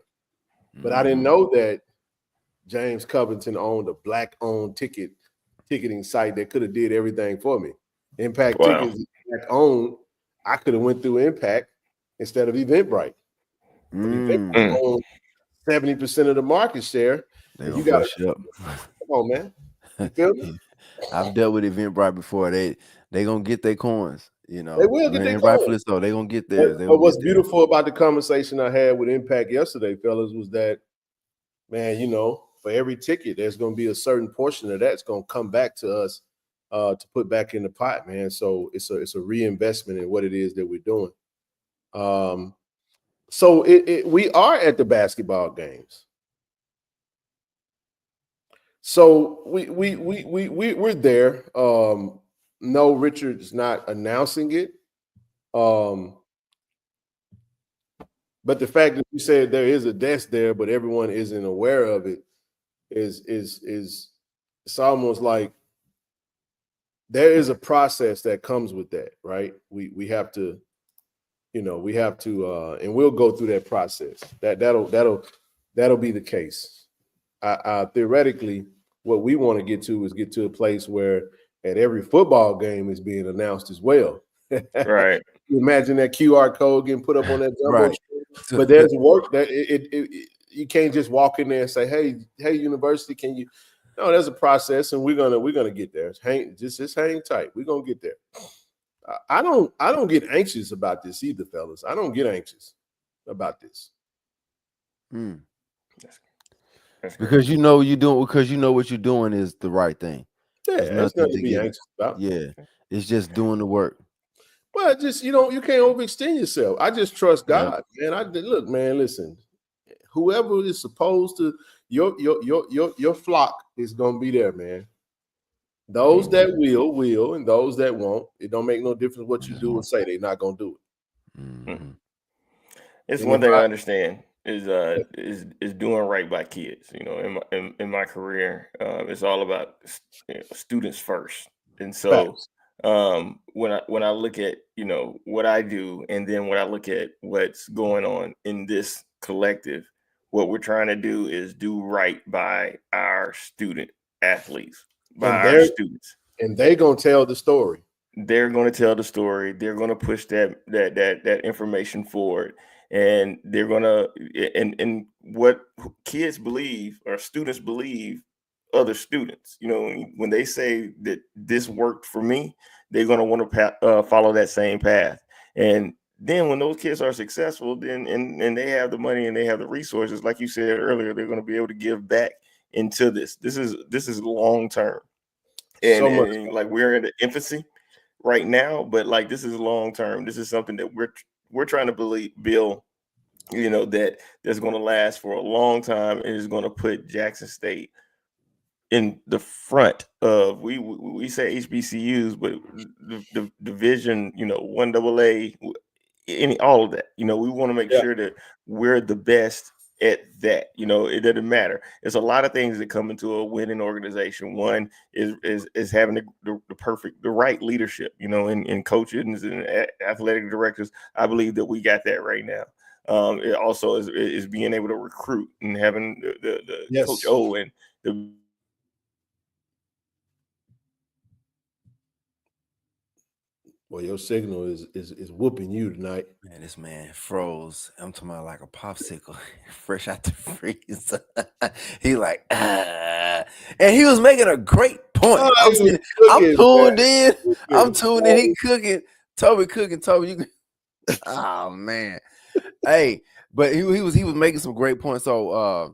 D: But I didn't know that James Covington owned a black-owned ticketing site that could have did everything for me. Impact Tickets black-owned. I could have went through Impact instead of Eventbrite. But Eventbrite owned 70% of the market share. You got to come on, man. You feel me?
F: I've dealt with Eventbrite before. They gonna get their coins, you know.
D: They will get their coins.
F: Rightfully so. They gonna get theirs.
D: But what's beautiful about the conversation I had with Impact yesterday, fellas, was that, man, you know, for every ticket, there's gonna be a certain portion of that's gonna come back to us to put back in the pot, man. So it's a reinvestment in what it is that we're doing. So we are at the basketball games. So we're there. No, Richard's not announcing it. But the fact that you said there is a desk there, but everyone isn't aware of it, is it's almost like there is a process that comes with that, right? We have to, you know, and we'll go through that process. That'll be the case. Theoretically, what we want to get to a place where at every football game is being announced as well.
E: Right.
D: Imagine that QR code getting put up on that jumbo
F: right.
D: screen. But there's work that you can't just walk in there and say, hey, university, can you? No, there's a process, and we're gonna get there. Just hang tight. We're gonna get there. I don't get anxious about this either, fellas. I don't get anxious about this.
F: Because you know what you're doing is the right thing.
D: Yeah, there's nothing to be anxious about.
F: Yeah, it's just doing the work.
D: Well, just you can't overextend yourself. I just trust God, man. Look, man. Listen, whoever is supposed to your flock is gonna be there, man. Those that will, and those that won't. It don't make no difference what you do and say. They're not gonna do it.
E: It's one thing I understand is doing right by kids. You know, in my career, it's all about students first, and so when I look at what I do, and then when I look at what's going on in this collective, what we're trying to do is do right by our student athletes, by our students, and
D: they're gonna tell the story.
E: They're going to tell the story. They're going to push that information forward. And they're gonna and what kids believe or students believe other students. You know, when they say that this worked for me, they're gonna want to follow that same path. And then when those kids are successful, then and they have the money and they have the resources, like you said earlier, they're going to be able to give back into this. This is long term, and like we're in the infancy right now, but like this is long term. This is something that we're trying to build, that's going to last for a long time and is going to put Jackson State in the front of we say HBCUs, but the division, 1AA, all of that. We want to make sure that we're the best at that. It doesn't matter. There's a lot of things that come into a winning organization. One is having the right leadership, in coaches and athletic directors. I believe that we got that right now. It also is being able to recruit and having the Coach O and the.
D: Well, your signal is whooping you tonight.
F: Man, this man froze. I'm talking about like a popsicle, fresh out the freezer. He like, and he was making a great point. I'm tuned in. I'm tuned in. He cooking. Toby cooking. Toby, you. Oh man. Hey, but he was making some great points. So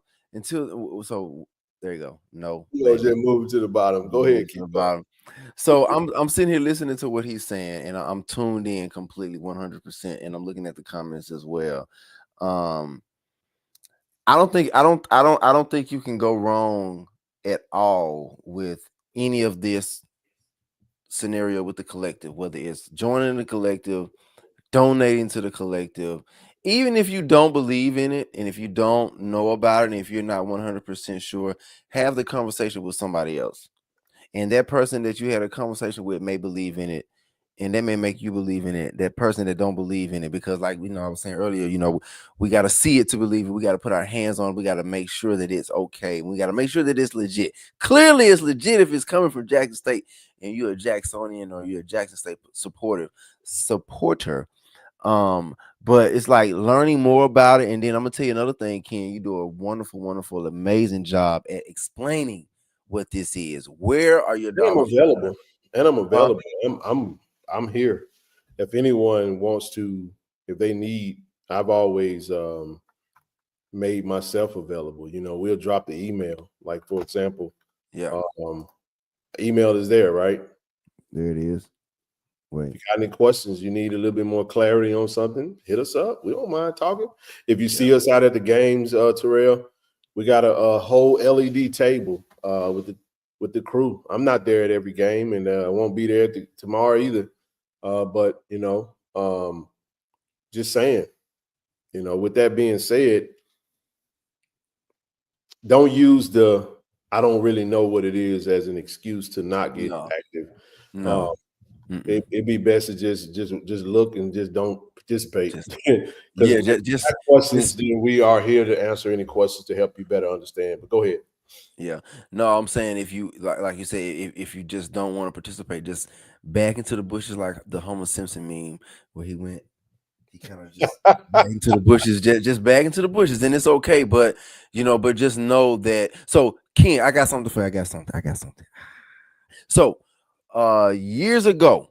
F: there you go. No,
D: just move to the bottom. Go ahead, keep
F: bottom. So I'm sitting here listening to what he's saying, and I'm tuned in completely 100%, and I'm looking at the comments as well. I don't think you can go wrong at all with any of this scenario with the collective, whether it's joining the collective, donating to the collective, even if you don't believe in it, and if you don't know about it, and if you're not 100% sure, have the conversation with somebody else. And that person that you had a conversation with may believe in it, and that may make you believe in it. That person that don't believe in it, because like I was saying earlier, we got to see it to believe it. We got to put our hands on it. We got to make sure that it's okay. We got to make sure that it's legit. Clearly, it's legit if it's coming from Jackson State, and you're a Jacksonian or you're a Jackson State supporter. But it's like learning more about it. And then I'm gonna tell you another thing, Ken. You do a wonderful, wonderful, amazing job at explaining what this is. Where are your dollars?
D: I'm available. I'm here. If anyone wants to, if they need, I've always made myself available. We'll drop the email. Like for example, email is there, right?
F: There it is.
D: If you got any questions, you need a little bit more clarity on something, hit us up. We don't mind talking. If you see us out at the games, Terrell, we got a whole LED table with the crew. I'm not there at every game, and I won't be there tomorrow either. But just saying, with that being said, don't use I don't really know what it is as an excuse to not get active.
F: No.
D: It'd be best to just look and just don't participate.
F: Just
D: questions. Then we are here to answer any questions to help you better understand. But go ahead.
F: Yeah, no, I'm saying if you like you say, if you just don't want to participate, just back into the bushes like the Homer Simpson meme where he kind of just back into the bushes, just back into the bushes, and it's okay. But but just know that. So Ken, I got something for you. I got something. So years ago,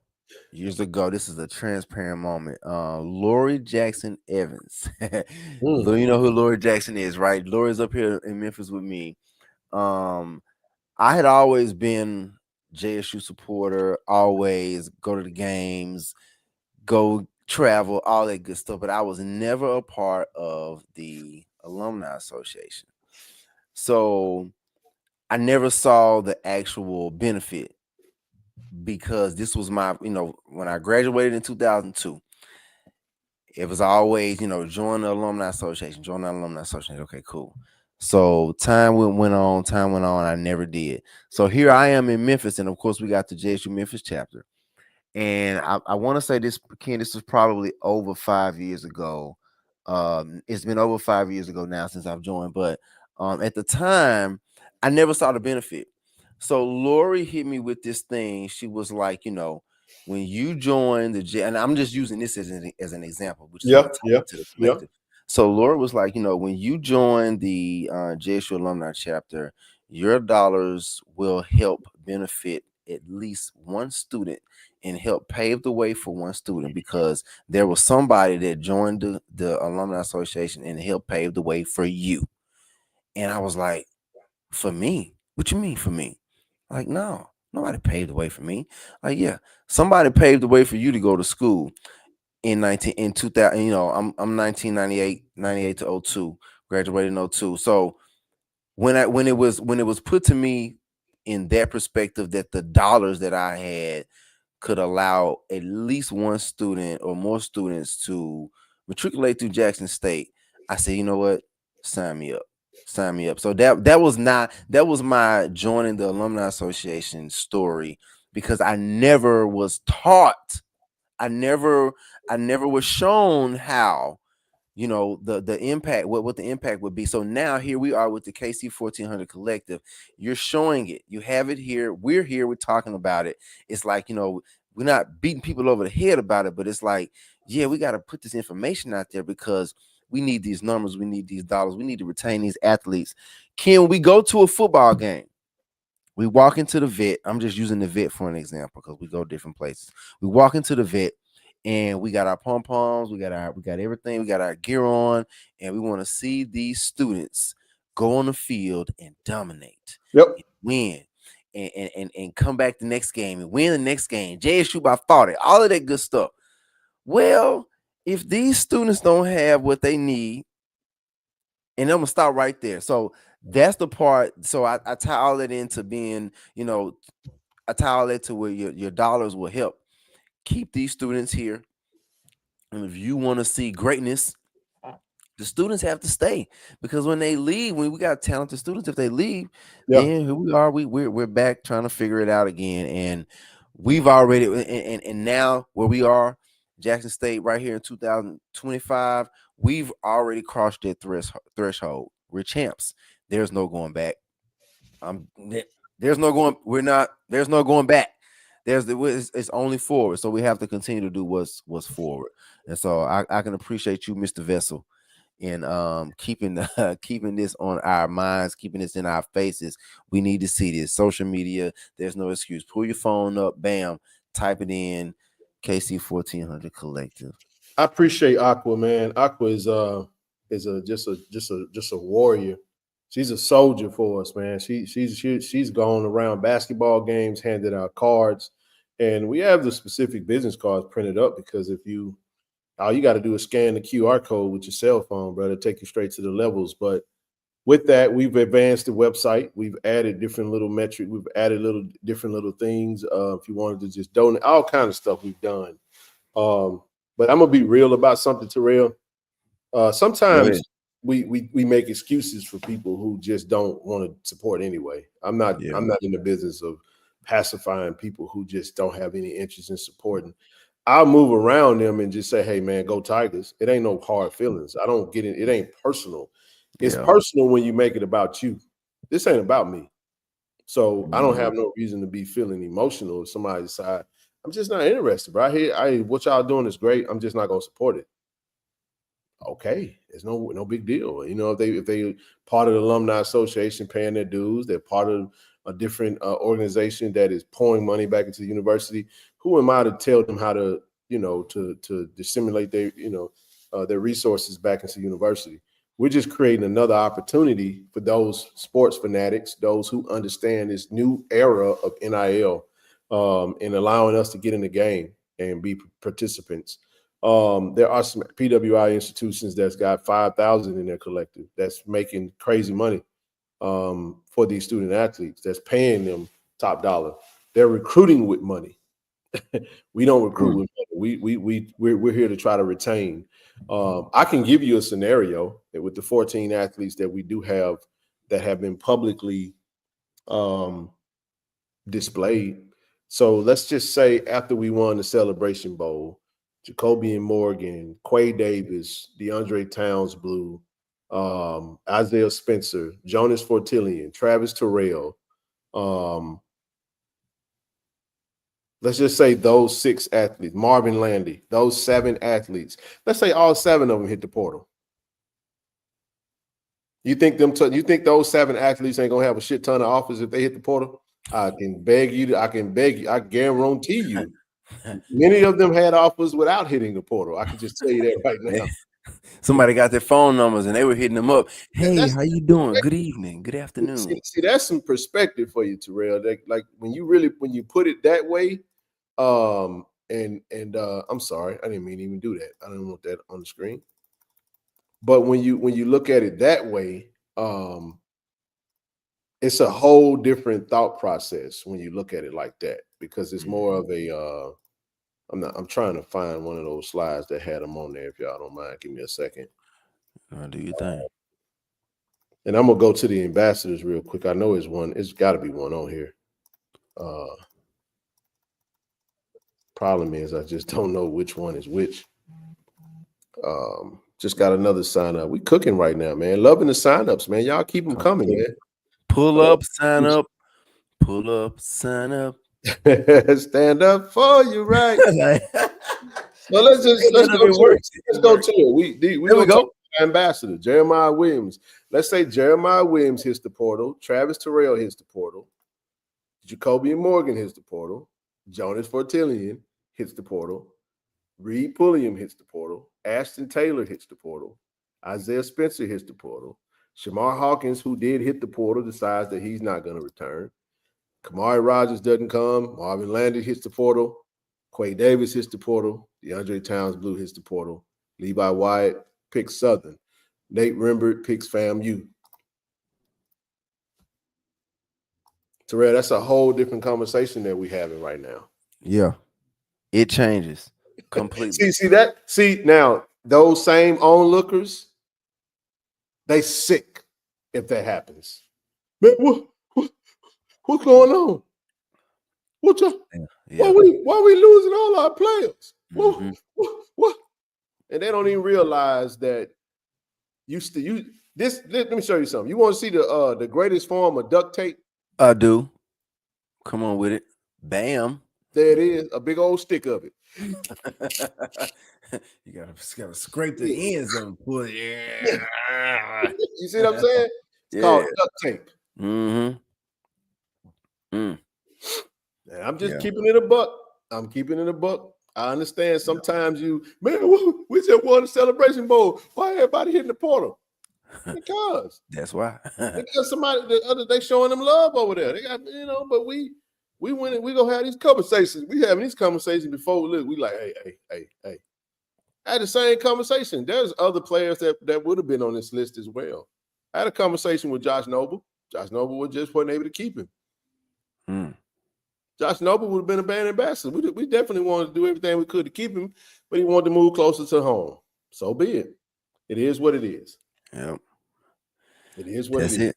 F: this is a transparent moment. Lori Jackson Evans. You know who Lori Jackson is, right? Lori's up here in Memphis with me. I had always been JSU supporter, always go to the games, go travel, all that good stuff, but I was never a part of the alumni association. So I never saw the actual benefit, because this was my, when I graduated in 2002, it was always, join the alumni association, Okay, cool. So time went on, I never did. So here I am in Memphis, and of course we got the JSU Memphis chapter. And I want to say this, Ken, this was probably over 5 years ago. It's been over 5 years ago now since I've joined, but at the time, I never saw the benefit. So Lori hit me with this thing. She was like, when you join and I'm just using this as an example, which is to the collective. So Lori was like, when you join the JSU alumni chapter, your dollars will help benefit at least one student and help pave the way for one student, because there was somebody that joined the alumni association and helped pave the way for you. And I was like, for me? What you mean for me? Like, no, nobody paved the way for me. Like, yeah, somebody paved the way for you to go to school in 2000. I'm 1998 to 02, graduated in 02. So when it was put to me in that perspective, that the dollars that I had could allow at least one student or more students to matriculate through Jackson State, I said, you know what? Sign me up. So that was my joining the Alumni Association story, because I never was taught. I never was shown how, the impact, what the impact would be. So now here we are with the KC-1400 collective. You're showing it. You have it here. We're here. We're talking about it. It's like, we're not beating people over the head about it, but it's like, yeah, we got to put this information out there, because we need these numbers. We need these dollars. We need to retain these athletes. Can we go to a football game? We walk into the vet. I'm just using the vet for an example, because we go different places. We walk into the vet, and we got our pom-poms, we got everything, we got our gear on, and we want to see these students go on the field and dominate, and win, and come back the next game and win the next game. JSU by 40, all of that good stuff. Well, if these students don't have what they need, and I'm gonna stop right there. So that's the part. So I tie all that into being, I tie all that to where your dollars will help keep these students here. And if you want to see greatness, the students have to stay, because when they leave, when we got talented students, if they leave,
D: Yeah.
F: then here we are. We're back trying to figure it out again, and we've already and now where we are, Jackson State, right here in 2025, we've already crossed that threshold. We're champs. There's no going back. There's no going. We're not. There's no going back. It's only forward. So we have to continue to do what's forward. And so I can appreciate you, Mr. Vessel, in keeping keeping this on our minds, keeping this in our faces. We need to see this. Social media, there's no excuse. Pull your phone up, bam, type it in, KC-1400 Collective.
D: I appreciate Aqua, man. Aqua is just a warrior. She's a soldier for us, man. She's gone around basketball games, handed out cards, and we have the specific business cards printed up because all you got to do is scan the QR code with your cell phone, brother, take you straight to the levels. But with that, we've advanced the website. We've added different little metrics. We've added different little things. If you wanted to just donate, all kind of stuff we've done. But I'm gonna be real about something, Terrell. Sometimes we make excuses for people who just don't want to support anyway. I'm not in the business of pacifying people who just don't have any interest in supporting. I'll move around them and just say, hey man, go Tigers. It ain't no hard feelings. I don't get it. It ain't personal. It's personal when you make it about you. This ain't about me. So I don't have no reason to be feeling emotional if somebody decide I'm just not interested, bro. What y'all doing is great. I'm just not gonna support it. Okay, it's no big deal. You know, if they part of the alumni association paying their dues, they're part of a different organization that is pouring money back into the university. Who am I to tell them how to, to disseminate their resources back into the university? We're just creating another opportunity for those sports fanatics, those who understand this new era of NIL, and allowing us to get in the game and be participants. There are some PWI institutions that's got 5,000 in their collective that's making crazy money for these student athletes, that's paying them top dollar. They're recruiting with money. We don't recruit with money. We're here to try to retain. I can give you a scenario that with the 14 athletes that we do have that have been publicly displayed. So let's just say after we won the Celebration Bowl, Jacobian Morgan, Quay Davis, DeAndre Towns Blue, Isaiah Spencer, Jonas Fortillion, Travis Terrell. Let's just say those 6 athletes, Marvin Landy, those 7 athletes. Let's say all 7 of them hit the portal. You think those 7 athletes ain't gonna have a shit ton of offers if they hit the portal? I guarantee you. Many of them had offers without hitting the portal. I can just tell you that right now.
F: Somebody got their phone numbers and they were hitting them up. Hey, how you doing? Good evening. Good afternoon.
D: See, that's some perspective for you, Terrell. Like when you put it that way, I'm sorry, I didn't mean to even do that. I didn't want that on the screen. But when you look at it that way, it's a whole different thought process when you look at it like that, because it's more of a I'm trying to find one of those slides that had them on there. If y'all don't mind, give me a second.
F: Do your thing.
D: And I'm gonna go to the ambassadors real quick. I know it's one. It's got to be one on here. Problem is, I just don't know which one is which. Just got another sign up. We cooking right now, man. Loving the sign-ups, man. Y'all keep them coming, man.
F: Pull up, sign up. Pull up, sign up.
D: Stand up for you, right? So let's go to it. We go. Ambassador Jeremiah Williams. Let's say Jeremiah Williams hits the portal. Travis Terrell hits the portal. Jacobian Morgan hits the portal. Jonas Fortillion hits the portal. Reed Pulliam hits the portal. Ashton Taylor hits the portal. Isaiah Spencer hits the portal. Shamar Hawkins, who did hit the portal, decides that he's not going to return. Kamari Rogers doesn't come. Marvin Landy hits the portal. Quay Davis hits the portal. DeAndre Towns Blue hits the portal. Levi Wyatt picks Southern. Nate Rembert picks FAMU. Terrell, that's a whole different conversation that we're having right now.
F: Yeah. It changes completely.
D: See now, those same onlookers They sick if that happens. Man, what's going on? Why we losing all our players?
F: Mm-hmm.
D: What? And they don't even realize that let me show you something. You want to see the greatest form of duct tape?
F: I do. Come on with it. Bam.
D: There it is, a big old stick of it.
F: You gotta scrape the ends and pull it. Yeah.
D: You see what I'm saying? It's called duct tape.
F: Mm-hmm.
D: And I'm just keeping it a buck. I'm keeping it a buck. I understand sometimes we just won the Celebration Bowl. Why everybody hitting the portal? Because
F: that's why.
D: Because they showing them love over there. They got, but we went and we gonna have these conversations. We having these conversations before. Look, we like, hey. I had the same conversation. There's other players that would have been on this list as well. I had a conversation with Josh Noble. Josh Noble just wasn't able to keep him. Josh Noble would have been a band ambassador. We definitely wanted to do everything we could to keep him, but he wanted to move closer to home. So be it. It is what it is.
F: Yep.
D: It is what it is.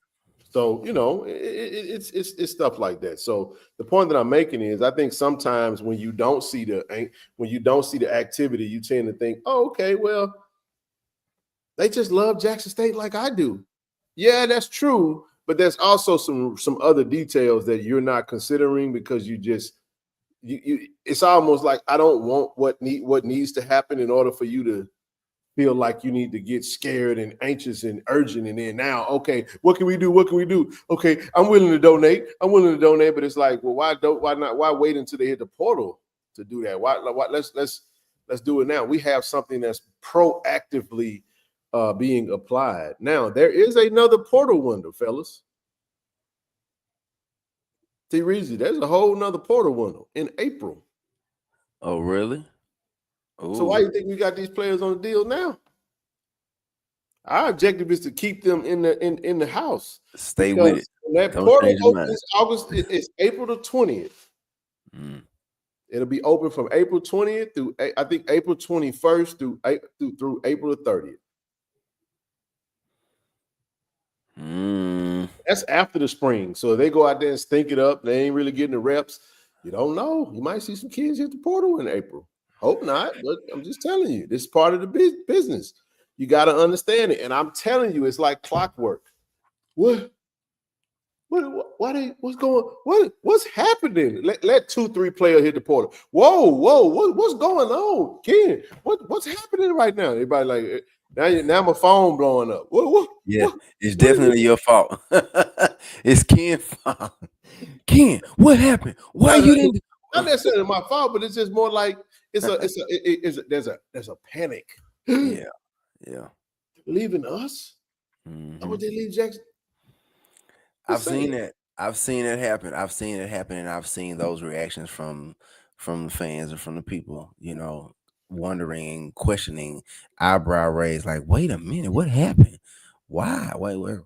D: So, it's stuff like that. So the point that I'm making is I think sometimes when you don't see the activity, you tend to think, oh, okay, well, they just love Jackson State like I do. Yeah, that's true. But there's also some other details that you're not considering because it's almost like I don't want what needs to happen in order for you to feel like you need to get scared and anxious and urgent. And then now, okay, what can we do? What can we do? Okay, I'm willing to donate. But it's like, well, why wait until they hit the portal to do that? Why let's do it now. We have something that's proactively being applied. Now, there is another portal window, fellas. T. Reezy, there's a whole nother portal window in April.
F: Oh, really?
D: Ooh. So why do you think we got these players on the deal now? Our objective is to keep them in the house.
F: Stay with it.
D: That portal opens August. It's April the 20th. It'll be open from April 20th through I think April 21st through April the 30th. That's after the spring. So if they go out there and stink it up, they ain't really getting the reps. You don't know. You might see some kids hit the portal in April. Hope not, but I'm just telling you, this is part of the business. You got to understand it. And I'm telling you, it's like clockwork. What's happening? Let 2-3 players hit the portal. Whoa, what's going on? Ken, what's happening right now? Everybody like, now my phone blowing up.
F: It's definitely your fault. It's Ken's fault. Ken, what happened? Why you didn't?
D: Not necessarily my fault, but it's just more like there's a panic.
F: Yeah.
D: Leaving us? How would they leave Jackson?
F: I've seen it happen. And I've seen those reactions from the fans and from the people, wondering, questioning, eyebrow raised, like, wait a minute, what happened? Why? Wait,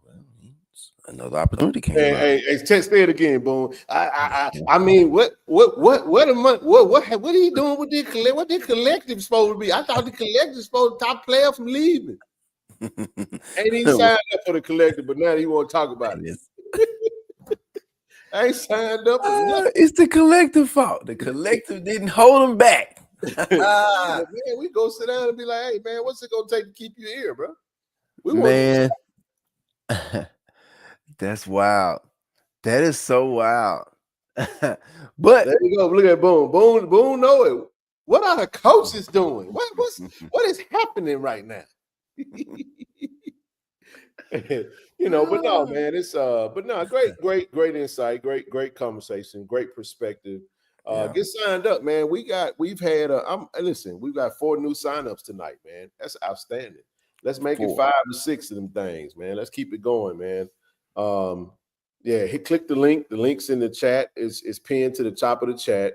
F: another opportunity came.
D: Hey, say it again, Boone. I mean, what are you doing with this collective? What this collective supposed to be? I thought the collective is supposed to top player from leaving. Ain't even signed up for the collective, but now he want to talk about it. I ain't signed up.
F: It's the collective fault. The collective didn't hold him back.
D: Man, we go sit down and be like, hey, man, what's it gonna take to keep you here, bro?
F: Man, that's wild. That is so wild. But
D: there you go. Look at Boone. Boone know it. What are the coaches doing? What is happening right now? But no, man, it's great insight, great conversation, great perspective. Get signed up, man. We've got 4 new signups tonight, man. That's outstanding. Let's make it 5 to 6 of them things, man. Let's keep it going, man. Click the link. The link's in the chat. It's pinned to the top of the chat.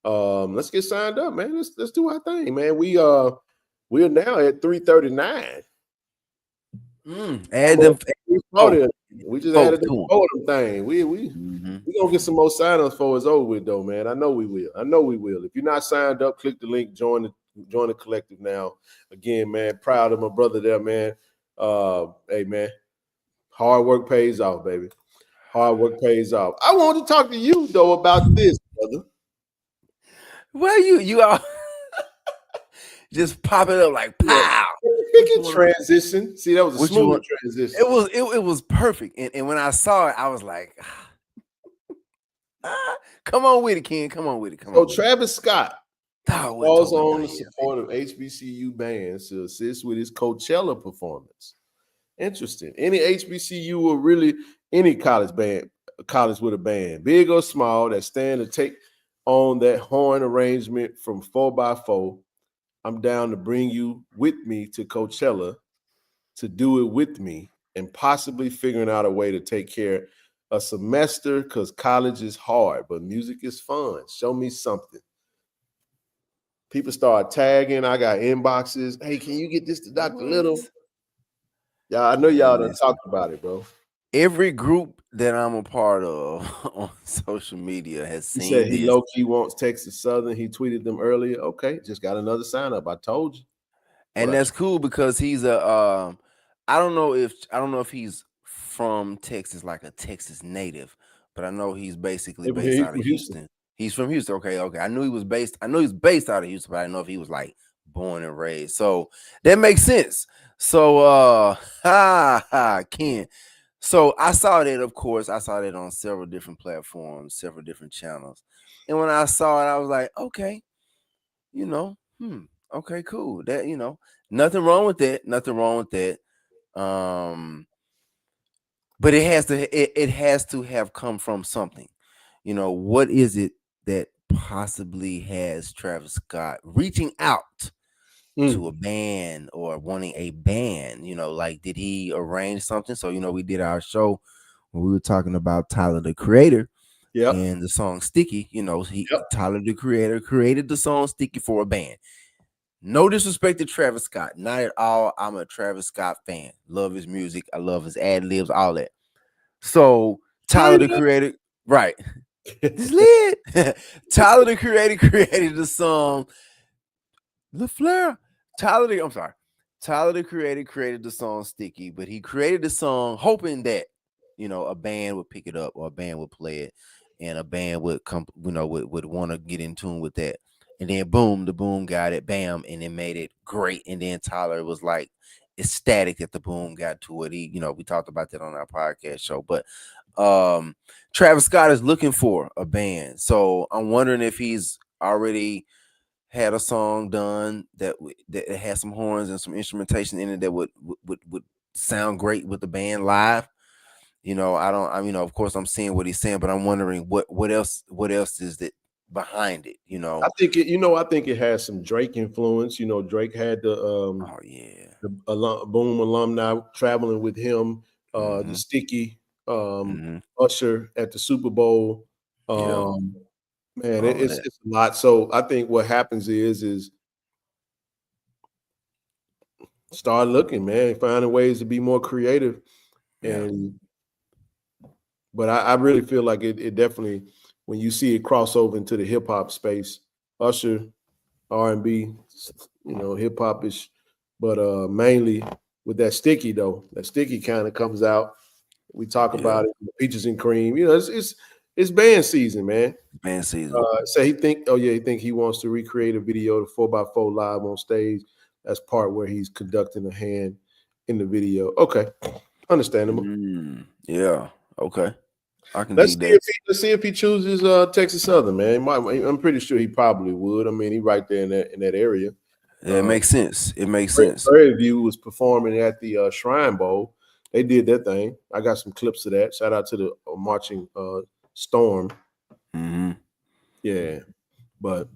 D: Let's get signed up, man. Let's do our thing, man. We are now at 339.
F: Add them.
D: We just added the photo thing. We gonna get some more sign-ups before it's over with, though, man. I know we will. If you're not signed up, click the link. Join the collective now. Again, man, proud of my brother there, man. Hey man, hard work pays off, baby. Hard work pays off. I want to talk to you though about this, brother.
F: Well, you all just pop it up like pow.
D: Transition. See, that was a smooth transition.
F: It was perfect. And when I saw it, I was like, come on with it, Ken. Come on with it.
D: So Travis Scott calls on the support of HBCU bands to assist with his Coachella performance. Interesting. Any HBCU or really any college with a band, big or small, that stand to take on that horn arrangement from 4x4. I'm down to bring you with me to Coachella to do it with me and possibly figuring out a way to take care a semester because college is hard, but music is fun. Show me something. People start tagging. I got inboxes. Hey, can you get this to Dr. Little? Yeah, I know y'all done talked about it, bro.
F: Every group that I'm a part of on social media has seen.
D: He said he low-key wants Texas Southern. He tweeted them earlier. Okay, just got another sign up. I told you.
F: And that's cool because he's a I don't know if he's from Texas, like a Texas native, but I know he's basically based out of Houston. He's from Houston. Okay. I knew he was based out of Houston, but I didn't know if he was like born and raised. So that makes sense. So Ken. So I saw that, of course, I saw that on several different platforms, several different channels. And when I saw it, I was like, okay, okay, cool. That, nothing wrong with that. Nothing wrong with that. But it has to have come from something. What is it that possibly has Travis Scott reaching out to a band or wanting a band? Like, did he arrange something? So, we did our show when we were talking about Tyler, the Creator, and the song Sticky. Tyler, the Creator, created the song Sticky for a band. No disrespect to Travis Scott, not at all. I'm a Travis Scott fan. Love his music. I love his ad libs, all that. So Tyler, the Creator, right? It's lit. Tyler, the Creator, created the song "The Flare." Tyler, the Creator created the song Sticky, but he created the song hoping that a band would pick it up or a band would play it, and a band would come, would want to get in tune with that. And then boom, the boom got it, bam, and it made it great. And then Tyler was like ecstatic that the boom got to it. He, we talked about that on our podcast show. But Travis Scott is looking for a band. So I'm wondering if he's already had a song done that has some horns and some instrumentation in it that would sound great with the band live. Of course I'm seeing what he's saying, but I'm wondering what else is it behind it.
D: I think it has some Drake influence. Drake had the Boom alumni traveling with him, the Sticky, Usher at the Super Bowl. Man, it's a lot. So I think what happens is start looking, man, finding ways to be more creative. But I really feel like it definitely, when you see it cross over into the hip hop space, Usher, R&B, hip hop ish, but mainly with that Sticky though. That Sticky kind of comes out. We talk about it, Peaches and Cream. It's band season, man.
F: Band season.
D: So he think he wants to recreate a video to 4x4 live on stage. That's part where he's conducting a hand in the video. Okay, understandable.
F: Yeah. Okay. I can.
D: Let's see if he chooses Texas Southern, man. I'm pretty sure he probably would. I mean, he right there in that area.
F: Yeah, it makes sense. It makes sense.
D: Prairie View was performing at the Shrine Bowl. They did their thing. I got some clips of that. Shout out to the marching storm. Yeah, but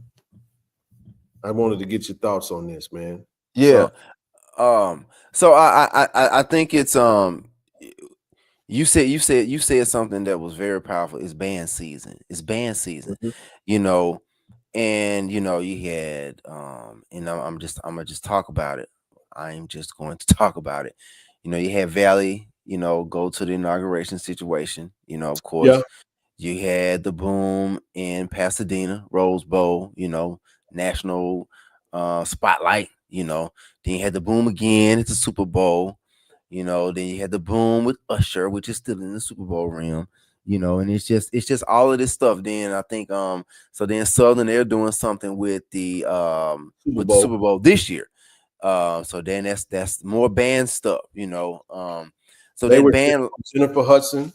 D: I wanted to get your thoughts on this, man.
F: Yeah. So I think it's you said something that was very powerful. It's band season. And you had I'm gonna just talk about it. I'm just going to talk about it. You had Valley, go to the inauguration situation. Of course, you had the boom in Pasadena, Rose Bowl, national spotlight, then you had the boom again at the Super Bowl, You know, then you had the boom with Usher, which is still in the Super Bowl realm. You know, and it's just all of this stuff. Then I think so then Southern, they're doing something with the Super Bowl this year. So then that's more band stuff, you know. So
D: they
F: that
D: were
F: band
D: Jennifer Hudson,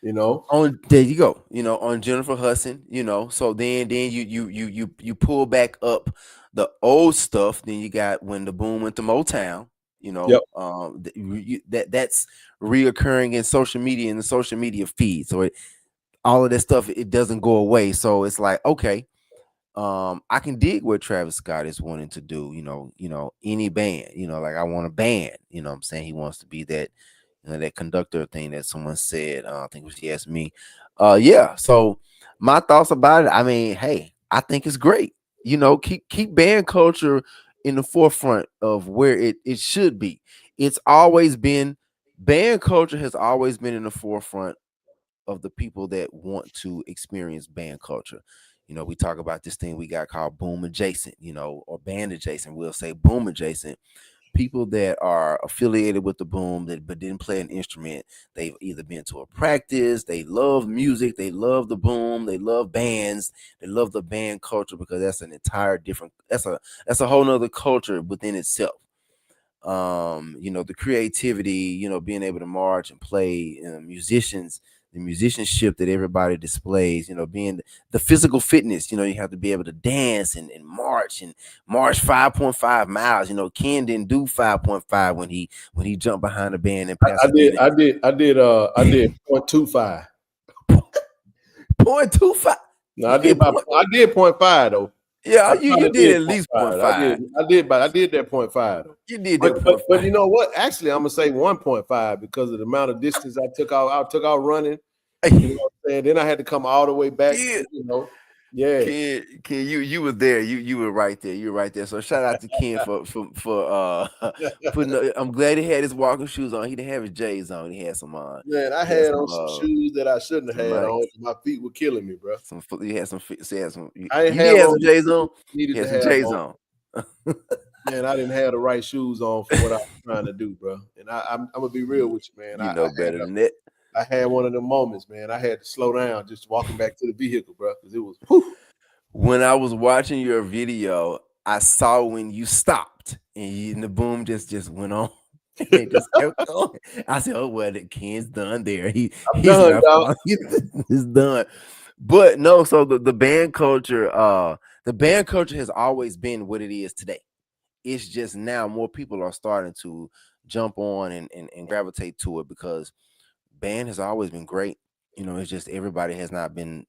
D: you know.
F: on there you go, you know, on Jennifer Hudson, you know. So then you pull back up the old stuff. Then you got when the boom went to Motown, you know.
D: Yep.
F: That's reoccurring in social media, in the social media feed. So all of that stuff, it doesn't go away. So it's like, okay, I can dig what Travis Scott is wanting to do, you know, any band, you know, like I want a band, you know what I'm saying? He wants to be that, you know, that conductor thing that someone said. I think it was yes me. Yeah. So my thoughts about it, I mean, hey, I think it's great. You know, keep band culture in the forefront of where it should be. It's always been band culture has always been in the forefront of the people that want to experience band culture. You know, we talk about this thing we got called boom adjacent, you know, or band adjacent. We'll say boom adjacent. People that are affiliated with the boom that but didn't play an instrument. They've either been to a practice, they love music, they love the boom, they love bands, they love the band culture because that's an entire different that's a whole nother culture within itself. You know, the creativity, you know, being able to march and play, you know, musicians, the musicianship that everybody displays, you know, being the physical fitness, you know, you have to be able to dance and march 5.5 miles. You know, Ken didn't do 5.5 when he jumped behind the band and passed.
D: I did 0.25.
F: 0.25.
D: No, I did 0.5 though.
F: Yeah, you did at least 0.5.
D: I did that 0.5 though.
F: You did that,
D: but you know what? Actually, I'm gonna say 1.5 because of the amount of distance I took out running. You know what I'm saying? Then I had to come all the way back.
F: Yeah.
D: You know, yeah.
F: Ken, you were there. You were right there. You were right there. So shout out to Ken for putting. I'm glad he had his walking shoes on. He didn't have his J's on. He had some on.
D: Man, I had on some shoes that I shouldn't have had on. My feet were killing me, bro.
F: You had some feet. You had some
D: J's on.
F: You had some J's on.
D: Man, I didn't have the right shoes on for what I was trying to do, bro. And I'm gonna be real with you, man.
F: You know better than that.
D: I had one of them moments, man. I had to slow down just walking back to the vehicle, bro, because it was. Whew.
F: When I was watching your video, I saw when you stopped and the boom just went on. It just kept going. I said, "Oh well, the Ken's done there. He's done, dog. He's done." But no, so the band culture, has always been what it is today. It's just now more people are starting to jump on and gravitate to it because band has always been great. You know, it's just everybody hasn't been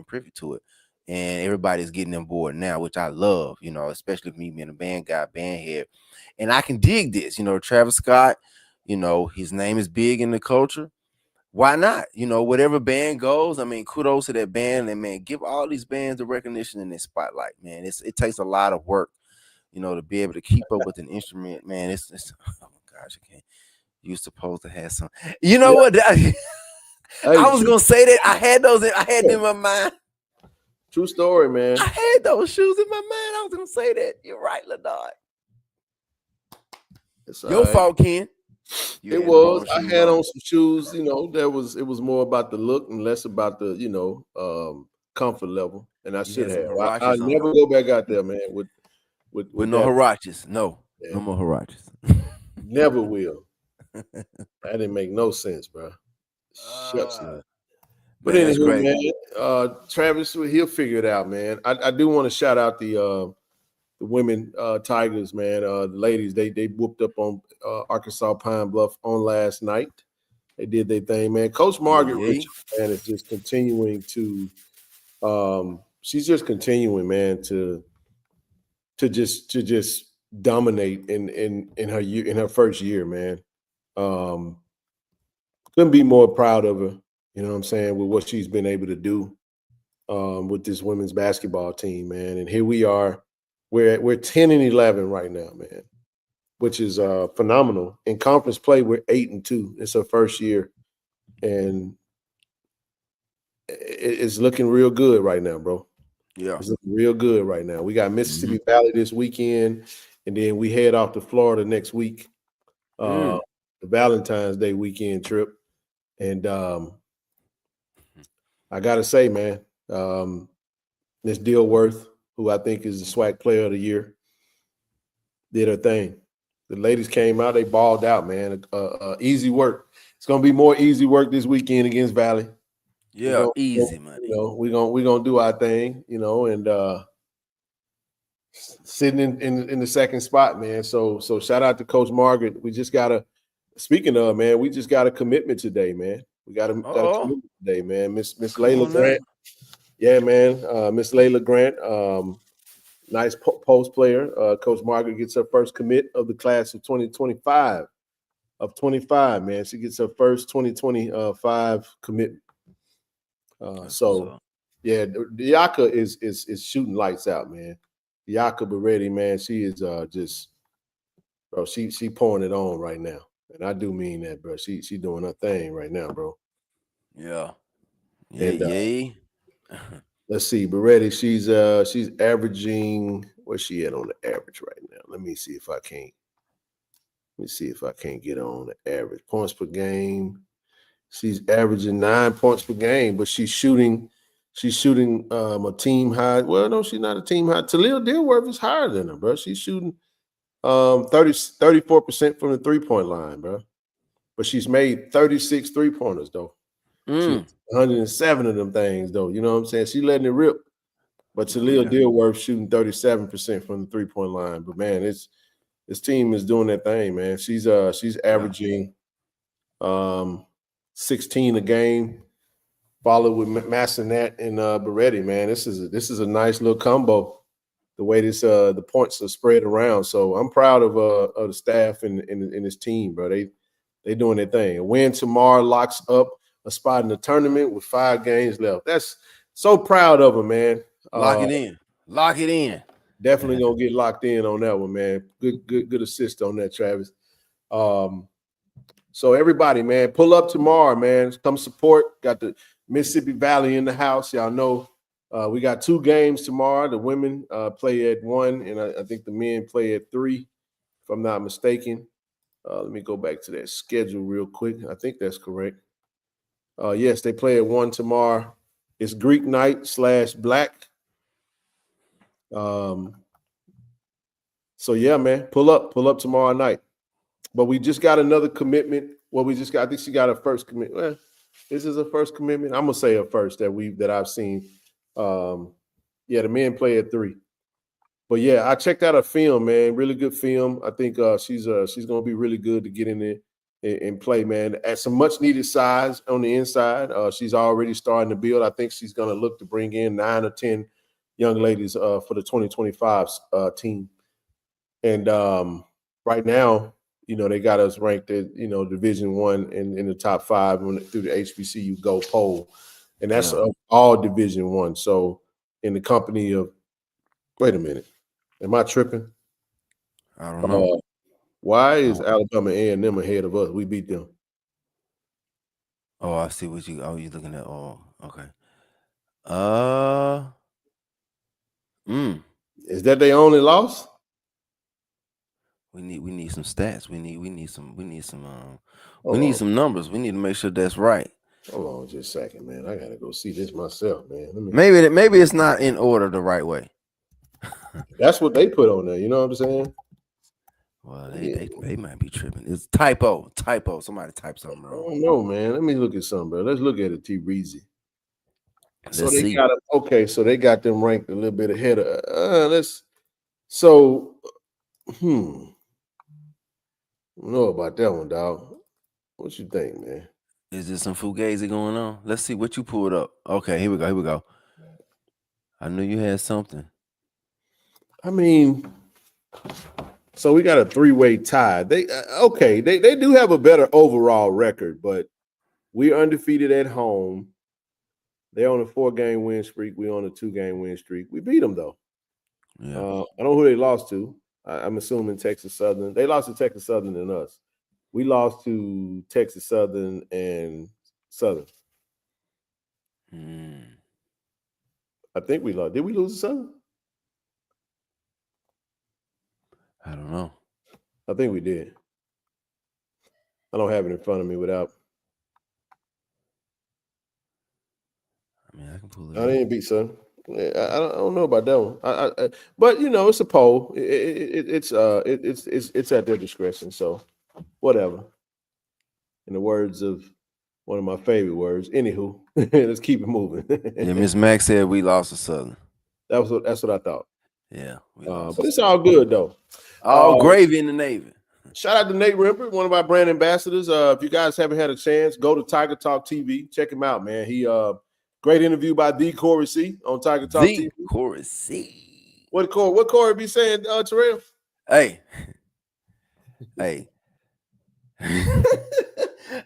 F: privy to it. And everybody's getting on board now, which I love, you know, especially me being a band guy, band head. And I can dig this, you know, Travis Scott, you know, his name is big in the culture. Why not? You know, whatever band goes, I mean, kudos to that band. And man, give all these bands the recognition in this spotlight, man. It takes a lot of work, you know, to be able to keep up with an instrument, man. It's oh gosh, I can't. You're supposed to have some. You know what? I was gonna say that. I had them in my mind.
D: True story, man.
F: I had those shoes in my mind. I was gonna say that. You're right, Ladard. Your fault, Ken.
D: It was. I had on some shoes. You know, it was more about the look and less about the comfort level. And I should have. I never go back out there, man. With
F: no Huaraches. No more Huaraches.
D: Never will. That didn't make no sense, bro. Shucks, man. But anyway, man, Travis, he'll figure it out, man. I do want to shout out the women Tigers, man. The ladies, they whooped up on Arkansas Pine Bluff on last night. They did their thing, man. Coach Margaret Richard, man, is just continuing to she's just continuing, man, to just dominate in her first year, man. Couldn't be more proud of her, you know what I'm saying, with what she's been able to do with this women's basketball team, man. And here we are. We're 10-11 right now, man, which is phenomenal. In conference play, we're 8-2. It's her first year, and it's looking real good right now, bro.
F: Yeah,
D: it's looking real good right now. We got Mississippi Valley this weekend, and then we head off to Florida next week. the Valentine's Day weekend trip. And I gotta say, man, Miss Dilworth, who I think is the SWAC player of the year, did her thing. The ladies came out, they balled out, man. Easy work. It's gonna be more easy work this weekend against Valley.
F: Yeah, easy, man.
D: We're gonna do our thing, and sitting in the second spot, man. So shout out to Coach Margaret. We just got a commitment today, man. We got a commitment today, man. Miss Layla Grant. Yeah, man. Miss Layla Grant, nice post player. Coach Margaret gets her first commit of the class of 2025. Of 25, man. She gets her first 2025 commitment. So yeah, Diaka is shooting lights out, man. Diaka Beretti, man, she is just, bro. She pouring it on right now, and I do mean that, bro. She doing her thing right now, bro.
F: Yeah.
D: And, let's see, Beretti. She's averaging. Where's she at on the average right now? Let me see if I can't get on the average points per game. She's averaging 9 points per game, but she's shooting a team high. Well, no, she's not a team high. Talia Dilworth is higher than her, bro. She's shooting 34% from the 3-point line, bro. But she's made 36 3-pointers, though. 107 of them things, though. You know what I'm saying? She's letting it rip. But Talia Dilworth shooting 37% from the 3-point line. But man, this team is doing that thing, man. She's averaging 16 a game, followed with Massanet and Beretti, man. This is a nice little combo. The way the points are spread around. So I'm proud of the staff and this team, bro. They doing their thing. A win tomorrow locks up a spot in the tournament with 5 games left. That's so proud of them, man.
F: Lock it in.
D: Definitely gonna get locked in on that one, man. Good assist on that, Travis. So everybody, man, pull up tomorrow, man. Come support. Got the Mississippi Valley in the house. Y'all know we got 2 games tomorrow. The women play at 1, and I think the men play at 3, if I'm not mistaken. Let me go back to that schedule real quick. I think that's correct. Yes, they play at 1 tomorrow. It's Greek night / black. So yeah, man, pull up tomorrow night. But we just got another commitment. Well, I think she got her first commitment. Well, this is her first commitment. I'm gonna say her first that I've seen. The men play at 3. But yeah, I checked out her film, man. Really good film. I think she's gonna be really good to get in there and play, man. At some much needed size on the inside. She's already starting to build. I think she's gonna look to bring in 9 or 10 young ladies for the 2025 team. And right now, they got us ranked at Division I in the top 5 through the HBCU Go poll, and that's all Division I. So in the company of, wait a minute, am I tripping?
F: I don't know.
D: Why is Alabama A&M ahead of us? We beat them.
F: Oh, I see what you. Oh, you looking at? Oh, okay.
D: Is that their only loss?
F: We need some stats. We need some numbers. We need to make sure that's right.
D: Hold on just a second, man. I gotta go see this myself, man.
F: Maybe it's not in order the right way.
D: That's what they put on there. You know what I'm saying?
F: Well, they might be tripping. It's typo. Somebody typed something wrong.
D: I don't know, man. Let me look at something, bro. Let's look at it, T. Reezy. So they got them ranked a little bit ahead of I don't know about that one, dog. What you think, man?
F: Is there some fugazi going on? Let's see what you pulled up. Okay, here we go. I knew you had something.
D: I mean, so we got a 3-way tie. They do have a better overall record, but we're undefeated at home. They're on a 4-game win streak. We're on a 2-game win streak. We beat them though.
F: Yeah.
D: I don't know who they lost to. I'm assuming Texas Southern. They lost to Texas Southern and us. We lost to Texas Southern and Southern. I think we lost. Did we lose to Southern?
F: I don't know.
D: I think we did. I don't have it in front of me without.
F: I mean, I can pull it.
D: I didn't beat son. I don't know about that one. But you know, it's a poll. It's at their discretion. So whatever. In the words of one of my favorite words. Anywho, let's keep it moving.
F: Yeah, Miss Max said we lost to Southern.
D: That's what I thought.
F: Yeah,
D: but it's all good though.
F: All gravy in the Navy.
D: Shout out to Nate Rimper, one of our brand ambassadors. If you guys haven't had a chance, go to Tiger Talk TV. Check him out, man. He great interview by the Corey C on Tiger Talk TV.
F: Corey C.
D: What Corey be saying, Terrell?
F: Hey.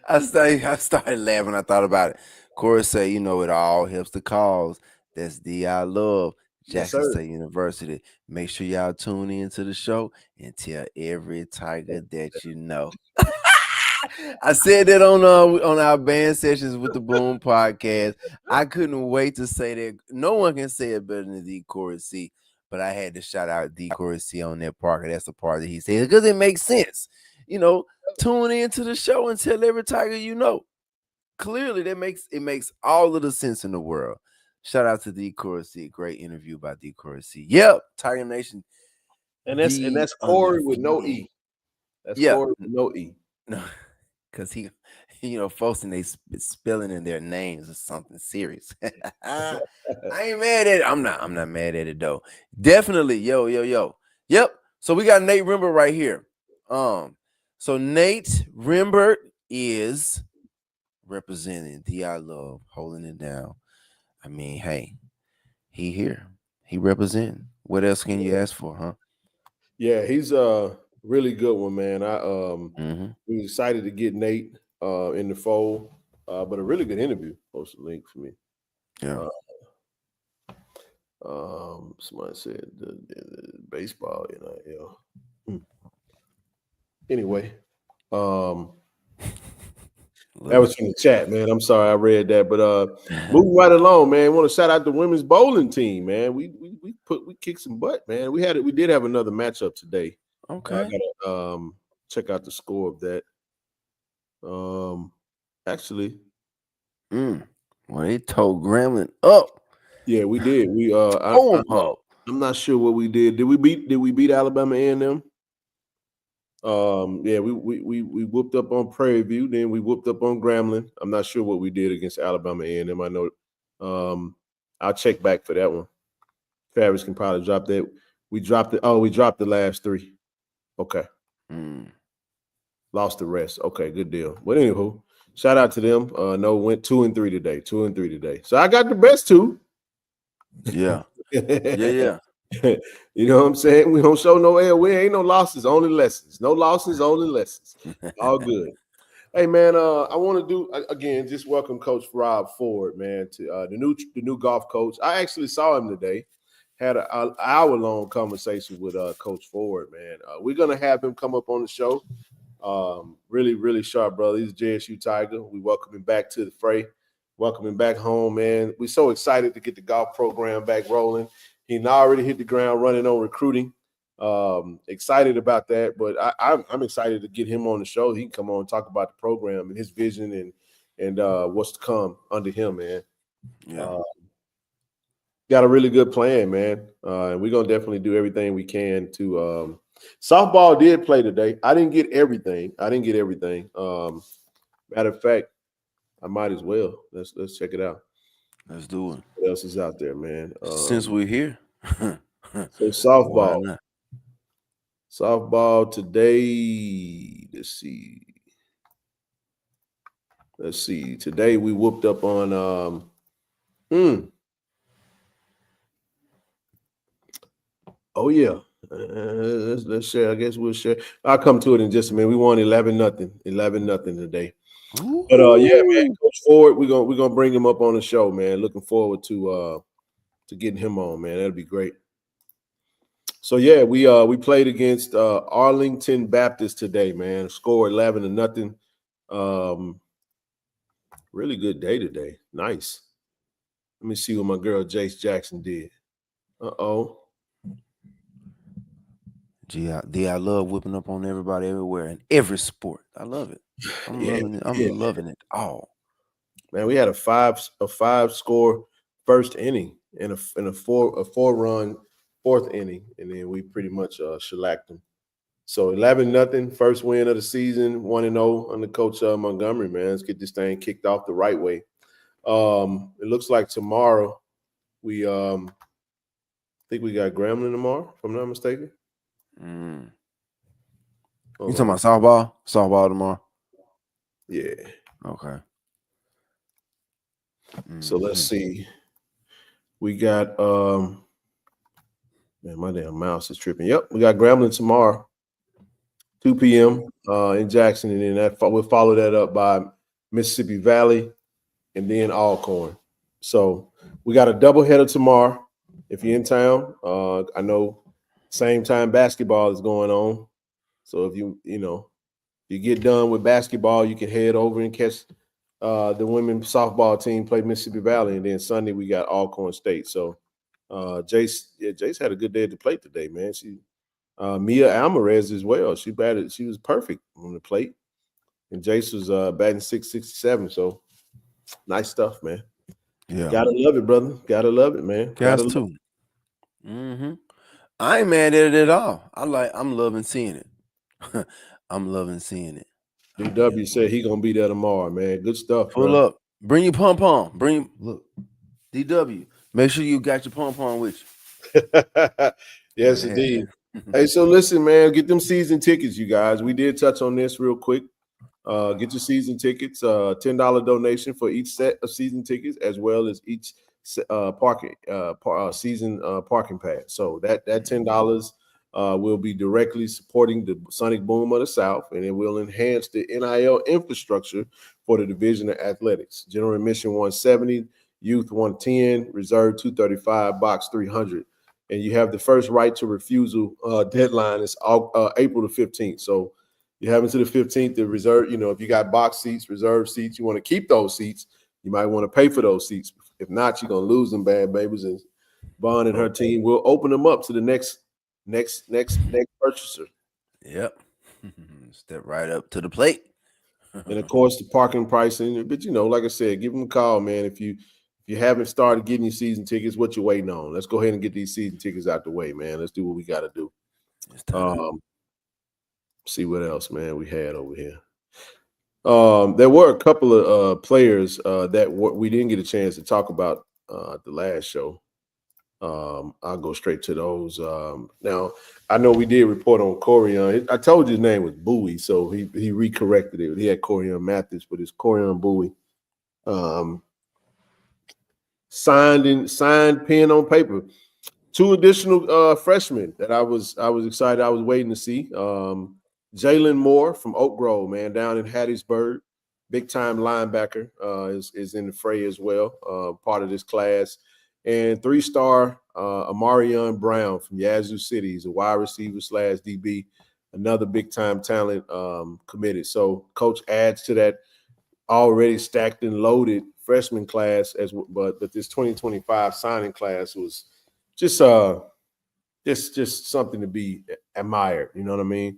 F: I started laughing. I thought about it. Corey say, you know, it all helps the cause. That's I love Jackson State University. Make sure y'all tune into the show and tell every Tiger that you know. I said that on our band sessions with the Boom podcast. I couldn't wait to say that. No one can say it better than D. Corey C. But I had to shout out D. Corey C on that part. That's the part that he said because it makes sense. You know, tune into the show and tell every Tiger you know. Clearly, it makes all of the sense in the world. Shout out to D. Corey C. Great interview by D. Corey C. Yep, Tiger Nation.
D: And that's Corey with no E. That's Corey with no E.
F: No, because he, you know, folks and they spelling in their names or something serious. I ain't mad at it. I'm not mad at it though. Definitely, yo. Yep. So we got Nate Rimbert right here. So Nate Rimbert is representing I love holding it down. I mean, hey, he here. He representing. What else can you ask for, huh?
D: Yeah, he's a really good one, man. We excited to get Nate in the fold, but a really good interview. Post a link for me.
F: Yeah.
D: Somebody said the baseball, Anyway, that was in the chat, man. I'm sorry I read that, but moving right along, man. I want to shout out the women's bowling team, man. We kicked some butt, man. We did have another matchup today.
F: Okay.
D: I gotta check out the score of that. Actually,
F: well, they told Gremlin up.
D: Yeah, we did. I'm not sure what we did. Did we beat Alabama A&M? Yeah, we whooped up on Prairie View, then we whooped up on Grambling. I'm not sure what we did against Alabama A&M. I know I'll check back for that one. Travis can probably drop that. We dropped the last three. Okay. Lost the rest. Okay, good deal. But anywho, shout out to them. No, went 2-3 today. 2-3 today. So I got the best two.
F: Yeah. Yeah.
D: You know what I'm saying? We don't show no L. We ain't no losses, only lessons. No losses, only lessons. All good. Hey man, I want to do again. Just welcome Coach Rob Ford, man, to the new golf coach. I actually saw him today. Had an hour-long conversation with Coach Ford, man. We're gonna have him come up on the show. Really, really sharp brother. He's a JSU Tiger. We welcome him back to the fray. Welcome him back home, man. We're so excited to get the golf program back rolling. He already hit the ground running on recruiting. Excited about that, but I'm excited to get him on the show. He can come on and talk about the program and his vision and what's to come under him, man.
F: Yeah.
D: Got a really good plan, man. And we're gonna definitely do everything we can to. Softball did play today. I didn't get everything. Matter of fact, I might as well. Let's check it out.
F: Let's do it.
D: What else is out there, man?
F: Since we're here.
D: So softball. Softball today. Let's see. Today we whooped up on Oh yeah. Let's share. I guess we'll share. I'll come to it in just a minute. We won 11-0. 11-0 today. Ooh. But yeah, man, Coach Ford, we're gonna bring him up on the show, man. Looking forward to getting him on, man. That'll be great. So yeah, we played against Arlington Baptist today, man. Scored 11-0. Really good day today. Nice. Let me see what my girl Jace Jackson did.
F: Gee, I love whipping up on everybody everywhere in every sport. I love it. I'm loving it. I'm loving it all.
D: Man, we had a five score first inning and a four run fourth inning, and then we pretty much shellacked them. So 11-0, first win of the season, 1-0 under Coach Montgomery. Man, let's get this thing kicked off the right way. It looks like tomorrow we think we got Grambling tomorrow, if I'm not mistaken.
F: You talking about softball? Softball tomorrow?
D: Yeah.
F: Okay.
D: So let's see. We got man, my damn mouse is tripping. Yep, we got Grambling tomorrow, 2 p.m. In Jackson, and then we'll follow that up by Mississippi Valley and then Alcorn. So we got a doubleheader tomorrow. If you're in town, I know same time basketball is going on. So if you get done with basketball, you can head over and catch the women's softball team play Mississippi Valley, and then Sunday we got Alcorn State. So Jace had a good day at the plate today, man. She Mia Alvarez as well. She batted. She was perfect on the plate, and Jace was batting .667. So nice stuff, man.
F: Yeah,
D: gotta love it, brother. Gotta love it, man.
F: Gotta love it. I ain't mad at it at all. I'm loving seeing it. I'm loving seeing it.
D: DW said he gonna be there tomorrow, man. Good stuff.
F: Pull up. Bring your pom-pom. Look. DW. Make sure you got your pom-pom with you.
D: Yes, indeed. Hey, so listen, man, get them season tickets, you guys. We did touch on this real quick. Get your season tickets, $10 donation for each set of season tickets, as well as each season parking pass. So that $10 will be directly supporting the Sonic Boom of the South, and it will enhance the NIL infrastructure for the Division of Athletics. General admission 170, youth 110, reserve 235, box 300. And you have the first right to refusal deadline is April the 15th. So you have until the 15th to reserve, if you got box seats, reserve seats, you want to keep those seats, you might want to pay for those seats. If not, you're going to lose them, bad babies. And Vaughn and her team will open them up to the next purchaser.
F: Yep. Step right up to the plate.
D: And of course, the parking pricing. But like I said, give them a call, man. If you haven't started getting your season tickets, what you waiting on? Let's go ahead and get these season tickets out the way, man. Let's do what we got to do. See what else, man, we had over here. There were a couple of players that we didn't get a chance to talk about the last show. I'll go straight to those. Now, I know we did report on Corian. I told you his name was Bowie, so he recorrected it. He had Corian Mathis, but it's Corian Bowie. Signed pen on paper. 2 additional freshmen that I was excited. I was waiting to see. Jalen Moore from Oak Grove, man, down in Hattiesburg, big time linebacker, is in the fray as well, part of this class. And 3-star Amarion Brown from Yazoo City. He's a wide receiver / DB, another big time talent committed. So coach adds to that already stacked and loaded freshman class but this 2025 signing class was just something to be admired. You know what I mean?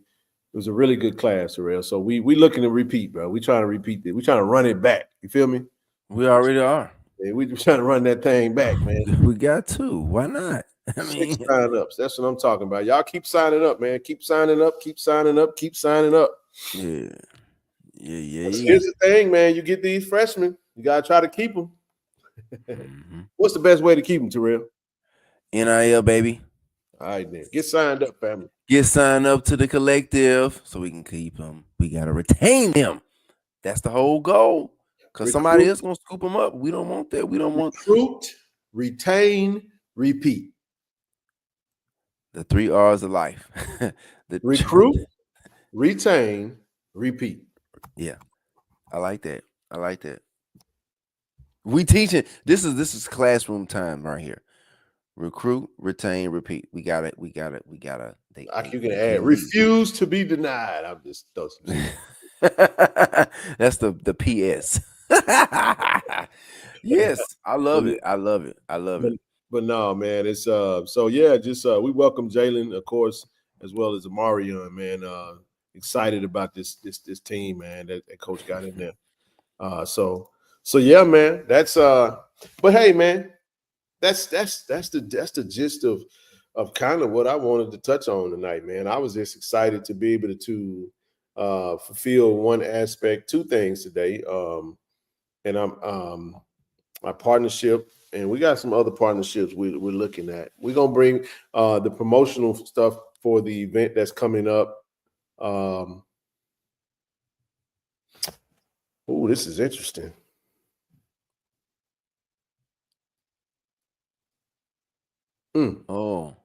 D: It was a really good class, Terrell. So we looking to repeat, bro. We trying to repeat it. We trying to run it back. You feel me?
F: We already are.
D: Yeah, we trying to run that thing back, man.
F: We got to. Why not? I mean,
D: 6 sign-ups. That's what I'm talking about. Y'all keep signing up, man. Keep signing up. Keep signing up. Keep signing up.
F: Yeah.
D: Here's the thing, man. You get these freshmen, you gotta try to keep them. What's the best way to keep them, Terrell?
F: NIL, baby.
D: All right, then. Get signed up, family.
F: Get signed up to the collective so we can keep them. We got to retain them. That's the whole goal. Because somebody else going to scoop them up. We don't want that. We don't want
D: recruit, retain, repeat.
F: The 3 R's of life.
D: Recruit, retain, repeat.
F: Yeah. I like that. We teaching. This is classroom time right here. Recruit, retain, repeat. We got it. You
D: can add refuse to be denied. I'm just
F: that's the PS. Yes, I love it.
D: But no, man, it's so yeah, just we welcome Jalen, of course, as well as Amarion, man. Excited about this team, man, that Coach got in there. So yeah, man. That's but hey, man, that's the gist of kind of what I wanted to touch on tonight, man. I was just excited to be able to fulfill one aspect, two things today. And I'm my partnership, and we got some other partnerships we're looking at. We're gonna bring the promotional stuff for the event that's coming up. Oh, this is interesting.
F: Oh,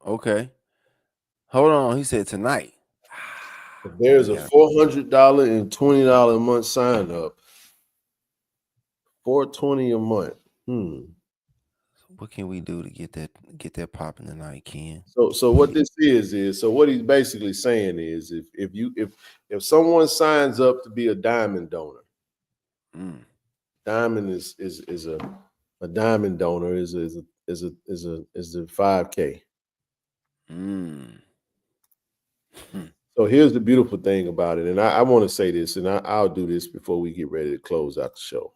F: okay. Hold on. He said tonight.
D: There's a $400 and $20 a month sign up. $420 a month.
F: What can we do to get that popping tonight, Ken?
D: So what this is so what he's basically saying is if someone signs up to be a diamond donor, diamond is a diamond donor is a 5K. So here's the beautiful thing about it, and I want to say this, and I'll do this before we get ready to close out the show.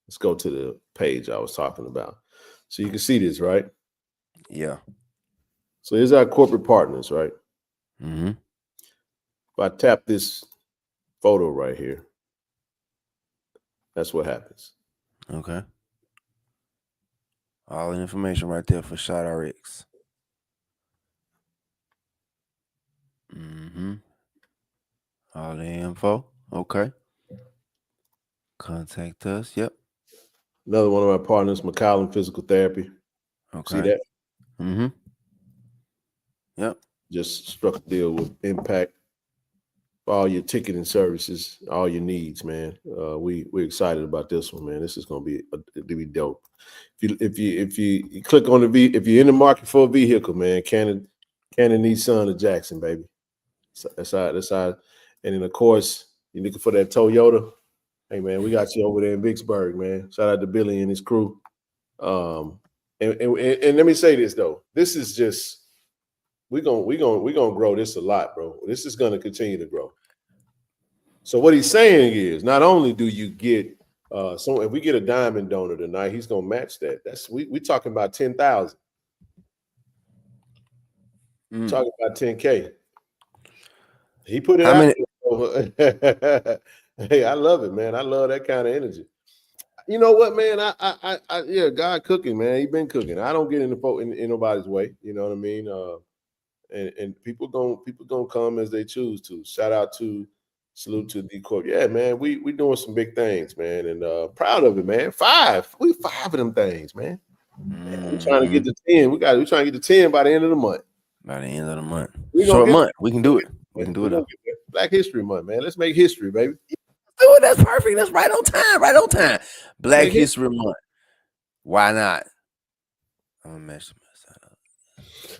D: Let's go to the page I was talking about. So you can see this, right?
F: Yeah.
D: So here's our corporate partners, right?
F: Mm-hmm.
D: If I tap this photo right here, that's what happens.
F: Okay. All the information right there for ShotRx. All the info. Okay. Contact us. Yep.
D: Another one of our partners, McCollum Physical Therapy.
F: Okay.
D: See that?
F: Yep.
D: Just struck a deal with Impact for all your ticketing services, all your needs, man. We're excited about this one, man. This is gonna be dope. If you click on if you're in the market for a vehicle, man, Cannon Nissan of Jackson, baby. That's how. And then of course you're looking for that Toyota. Hey man, we got you over there in Vicksburg, man. Shout out to Billy and his crew. And let me say this though. This is just we're gonna grow this a lot, bro. This is gonna continue to grow. So what he's saying is, not only do you get so if we get a diamond donor tonight, he's gonna match that. That's we talking about 10,000. Talking about 10K. He put it out there. Hey, I love it, man. I love that kind of energy. You know what, man? I yeah, God cooking, man. He been cooking. I don't get in nobody's way. You know what I mean? And people gonna come as they choose to. Salute to D Corp. Yeah, man. We doing some big things, man, and proud of it, man. 5 of them things, man. We're trying to get to 10. We're trying to get to 10 by the end of the month.
F: By the end of the month. Short month. We can do it. We can do it.
D: Black History Month, man. Let's make history, baby.
F: Do it. That's perfect. That's right on time. Right on time. Black History Month. Why not? I'm gonna mess up.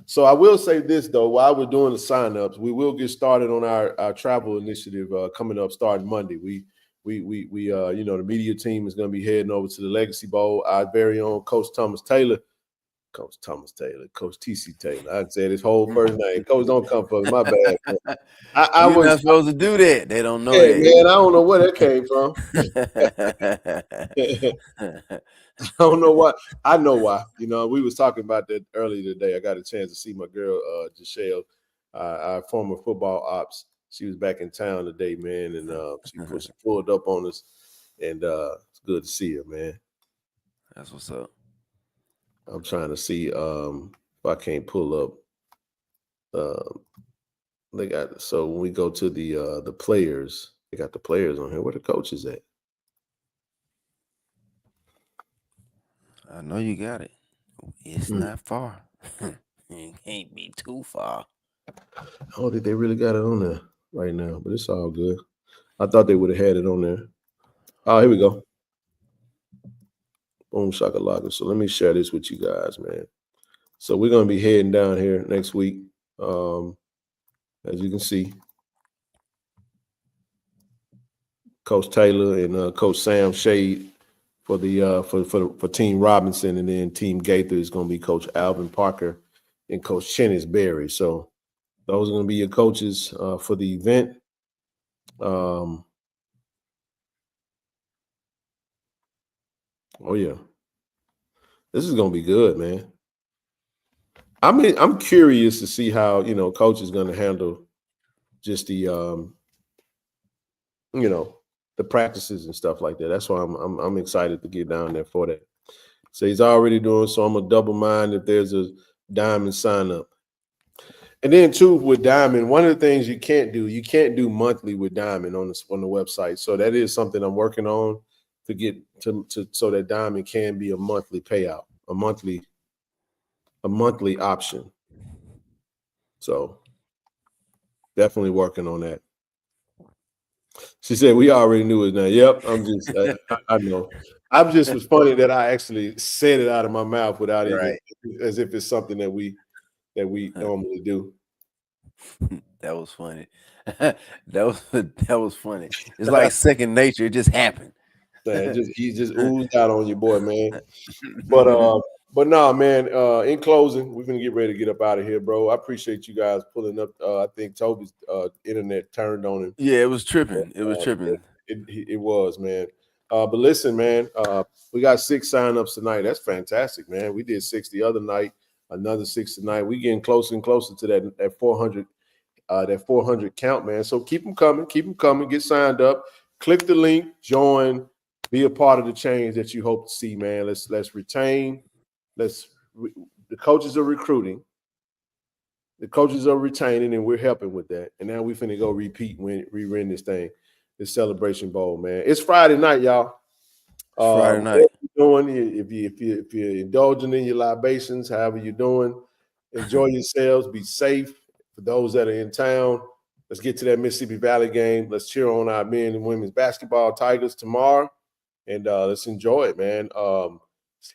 D: So I will say this though, while we're doing the signups, we will get started on our travel initiative coming up starting Monday. We the media team is going to be heading over to the Legacy Bowl. Our very own Coach Coach TC Taylor. I said his whole first name. Coach, don't come for me. My bad. I was
F: not supposed to do that. They don't know
D: that. Man, I don't know where that came from. I don't know why. I know why. You know, we was talking about that earlier today. I got a chance to see my girl, Jashelle, our former football ops. She was back in town today, man, and she pulled up on us, and it's good to see her, man.
F: That's what's up.
D: I'm trying to see if I can't pull up. They got so when we go to the players, they got the players on here. Where the coaches at?
F: I know you got it. It's not far. It can't be too far.
D: Oh, they really got it on there right now, but it's all good. I thought they would have had it on there. Oh, here we go. Boom shakalaka. So let me share this with you guys, man. So we're gonna be heading down here next week. As you can see, Coach Taylor and Coach Sam Shade for the for Team Robinson, and then Team Gaither is gonna be Coach Alvin Parker and Coach Chennis Berry. So those are going to be your coaches for the event. Oh yeah, this is going to be good, man. I mean, I'm curious to see how coach is going to handle just the the practices and stuff like that. That's why I'm excited to get down there for that. So he's already doing so. I'm gonna double mind if there's a Diamond sign up. And then too with Diamond, one of the things you can't do monthly with Diamond on the website. So that is something I'm working on to get to so that Diamond can be a monthly payout, a monthly option. So definitely working on that. She said, we already knew it now. Yep. I'm just, I know. I'm just, was funny that I actually said it out of my mouth without even, as if it's something that we normally do.
F: That was funny. that was funny. It's like second nature. It just happened.
D: He just oozed out on you, boy, man. But no, man. In closing, we're gonna get ready to get up out of here, bro. I appreciate you guys pulling up. I think Toby's internet turned on him.
F: Yeah, it was tripping. It was tripping.
D: It was, man. But listen, man. We got 6 signups tonight. That's fantastic, man. We did 6 the other night. Another 6 tonight. We getting closer and closer to that 400. That 400 count, man. So keep them coming. Get signed up. Click the link. Join. Be a part of the change that you hope to see, man. Let's retain. The coaches are recruiting. The coaches are retaining, and we're helping with that. And now we finna go rerun this thing, this Celebration Bowl, man. It's Friday night, y'all.
F: Friday night.
D: What you're doing, if you're indulging in your libations, however you're doing, enjoy yourselves. Be safe. For those that are in town, let's get to that Mississippi Valley game. Let's cheer on our men and women's basketball Tigers tomorrow, and let's enjoy it, man.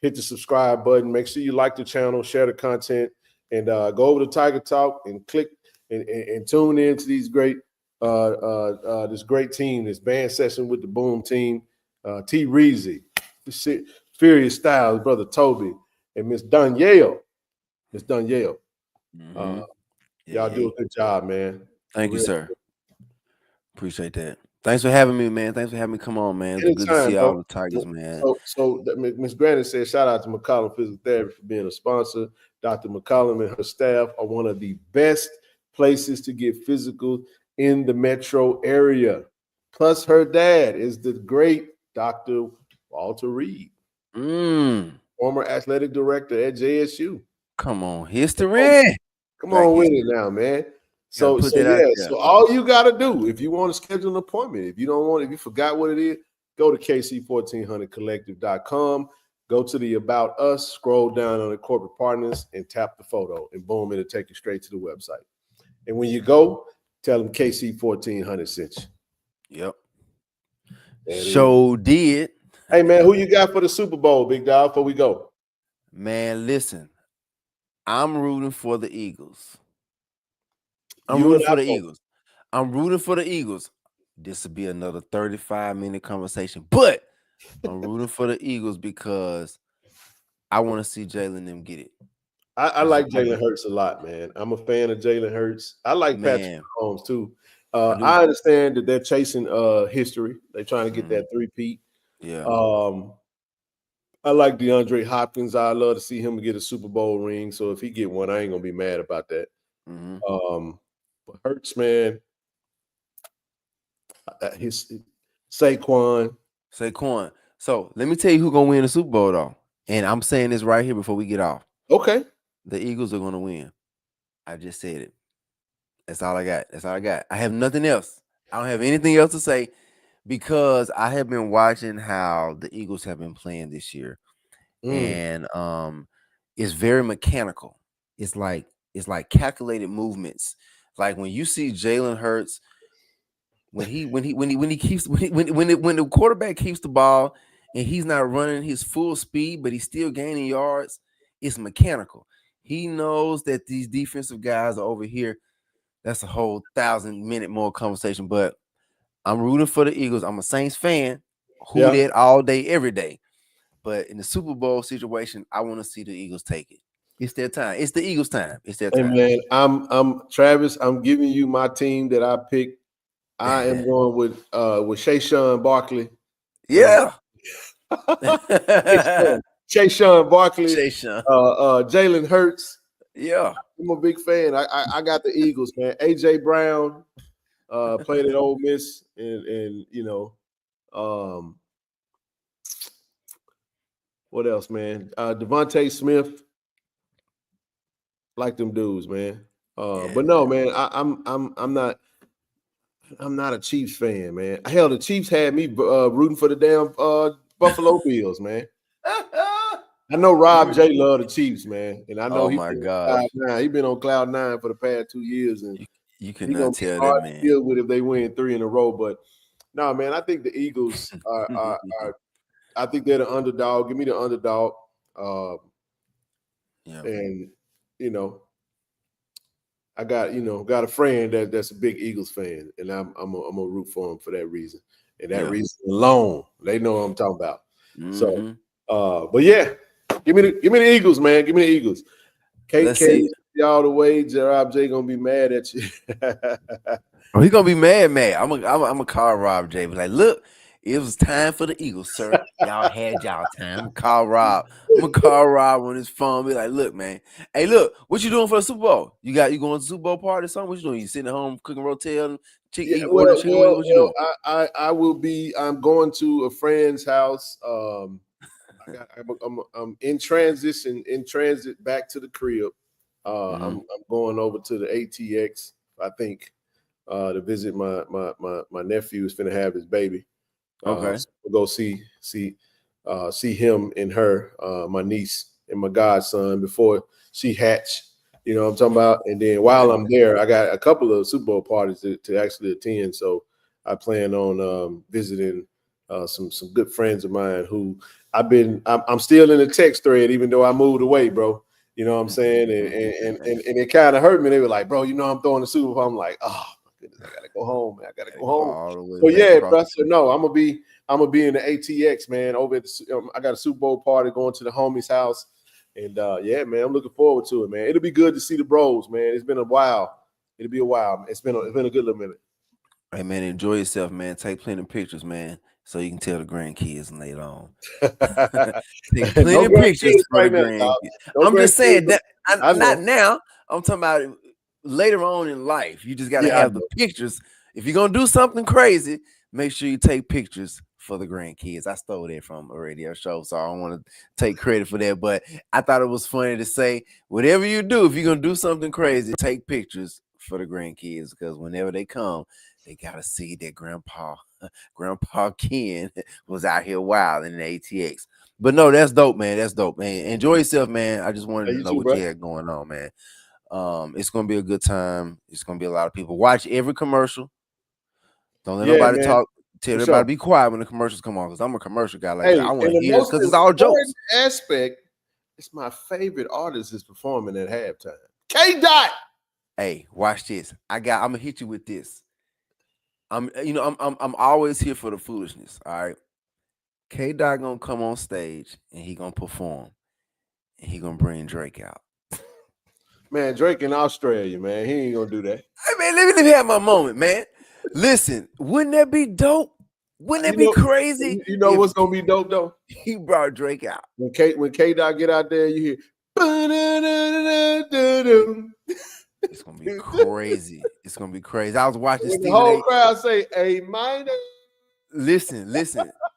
D: Hit the subscribe button. Make sure you like the channel, share the content, and go over to Tiger Talk and click and tune in to these this great team, this band session with the Boom team, T. Reezy, Furious Styles, brother Toby, and Miss Danielle.
F: Mm-hmm.
D: Y'all do a good job, man.
F: Thank you, sir. Appreciate that. Thanks for having me, man. Thanks for having me come on, man. It's good to see all the Tigers, man.
D: So Ms. Granny said, shout out to McCollum Physical Therapy for being a sponsor. Dr. McCollum and her staff are one of the best places to get physical in the metro area. Plus, her dad is the great Dr. Walter Reed, former athletic director at JSU.
F: Come on, history.
D: Come on with it now, man. So all you got to do, if you want to schedule an appointment, if you forgot what it is, go to KC-1400collective.com, go to the About Us, scroll down on the corporate partners, and tap the photo, and boom, it'll take you straight to the website. And when you go, tell them KC-1400 sent you.
F: Yep. So did.
D: Hey, man, who you got for the Super Bowl, big dog, before we go?
F: Man, listen. I'm rooting for the Eagles. I'm rooting for the Eagles. This will be another 35-minute conversation, but I'm rooting for the Eagles because I want to see Jalen them get it.
D: I like Jalen Hurts a lot, man. I'm a fan of Jalen Hurts. I like Patrick Mahomes too. I understand that they're chasing history. They're trying to get that three-peat.
F: Yeah.
D: I like DeAndre Hopkins. I'd love to see him get a Super Bowl ring. So if he get one, I ain't gonna be mad about that. But Hurts, man, his Saquon.
F: So let me tell you who's gonna win the Super Bowl though. And I'm saying this right here before we get off.
D: Okay.
F: The Eagles are gonna win. I just said it. That's all I got. I have nothing else. I don't have anything else to say because I have been watching how the Eagles have been playing this year. And it's very mechanical. It's like calculated movements. Like when you see Jalen Hurts, when the quarterback keeps the ball and he's not running his full speed, but he's still gaining yards, it's mechanical. He knows that these defensive guys are over here. That's a whole 1,000-minute more conversation, but I'm rooting for the Eagles. I'm a Saints fan. Who that all day, every day. But in the Super Bowl situation, I want to see the Eagles take it. It's their time. It's the Eagles' time. It's their
D: Hey
F: time.
D: man, I'm Travis. I'm giving you my team that I picked. I am going with Shayshawn Barkley.
F: Yeah.
D: Shayshawn Barkley.
F: Shayshawn.
D: Jalen Hurts.
F: Yeah.
D: I'm a big fan. I got the Eagles, man. AJ Brown played at Ole Miss, and you know, what else, man? Devontae Smith. Like them dudes, man. But no, man, I'm not a Chiefs fan, man. Hell, the Chiefs had me rooting for the damn Buffalo Bills, man. I know Rob J love the Chiefs, man, and I know
F: He
D: been on cloud nine for the past 2 years, and
F: you cannot tell
D: hard
F: that, man.
D: to deal with if they win 3 in a row. But no, man, I think the Eagles are I think they're the underdog. Give me the underdog. And you know, I got a friend that's a big Eagles fan, and I'm a root for him for that reason, and that reason alone, they know what I'm talking about. So, but yeah, give me the Eagles, man. Give me the Eagles. KK all the way. Rob J gonna be mad at you.
F: He gonna be mad. I'm gonna call Rob J. But like, look, it was time for the Eagles, sir. Y'all had y'all time. I'm gonna call Rob. On his phone. Be like, look, man. Hey, look, what you doing for the Super Bowl? You going to the Super Bowl party or something? What you doing? You sitting at home cooking rotel, what you doing?
D: I will be. I'm going to a friend's house. I'm in transit back to the crib. I'm going over to the ATX. I think to visit my nephew who's finna have his baby.
F: Okay,
D: so we'll go see him and her, my niece and my godson before she hatch. You know what I'm talking about? And then while I'm there, I got a couple of Super Bowl parties to actually attend. So I plan on visiting some good friends of mine who I'm still in the text thread, even though I moved away, bro. You know what I'm saying? And it kind of hurt me. They were like, bro, I'm throwing the Super Bowl. I'm like, oh my goodness, I gotta go home, man. I gotta go home. So yeah, bro. So no, I'm gonna be in the ATX, man. Over at I got a Super Bowl party going to the homie's house, and yeah, man, I'm looking forward to it, man. It'll be good to see the bros, man. It's been a while. It'll be a while. It's been a good little minute.
F: Hey man, enjoy yourself, man. Take plenty of pictures, man, so you can tell the grandkids later on. Take plenty of pictures for the grandkids. I'm just saying that not now. I'm talking about later on in life. You just got to have the pictures. If you're gonna do something crazy, make sure you take pictures for the grandkids. I stole that from a radio show, so I don't want to take credit for that. But I thought it was funny to say, whatever you do, if you're gonna do something crazy, take pictures for the grandkids, because whenever they come, they gotta see that Grandpa Ken was out here wild in the ATX. But no, that's dope, man. That's dope, man. Enjoy yourself, man. I just wanted to know what you had going on, man. It's gonna be a good time. It's gonna be a lot of people. Watch every commercial. Don't let nobody talk. Tell everybody to be quiet when the commercials come on, because I'm a commercial guy like that. I want to hear it because it's all jokes.
D: Aspect, it's my favorite artist is performing at halftime. K-Dot.
F: Hey, watch this. I'm gonna hit you with this. I'm always here for the foolishness. All right. K-Dot gonna come on stage and he gonna perform, and he gonna bring Drake out.
D: Man, Drake in Australia, man. He ain't gonna do that.
F: Hey man, let me have my moment, man. Listen, wouldn't that be dope? Wouldn't that be crazy?
D: You know what's gonna be dope though?
F: He brought Drake out.
D: When K-Dot get out there, you hear.
F: It's gonna be crazy. It's gonna be crazy. I was watching
D: the whole crowd say A minor.
F: Listen.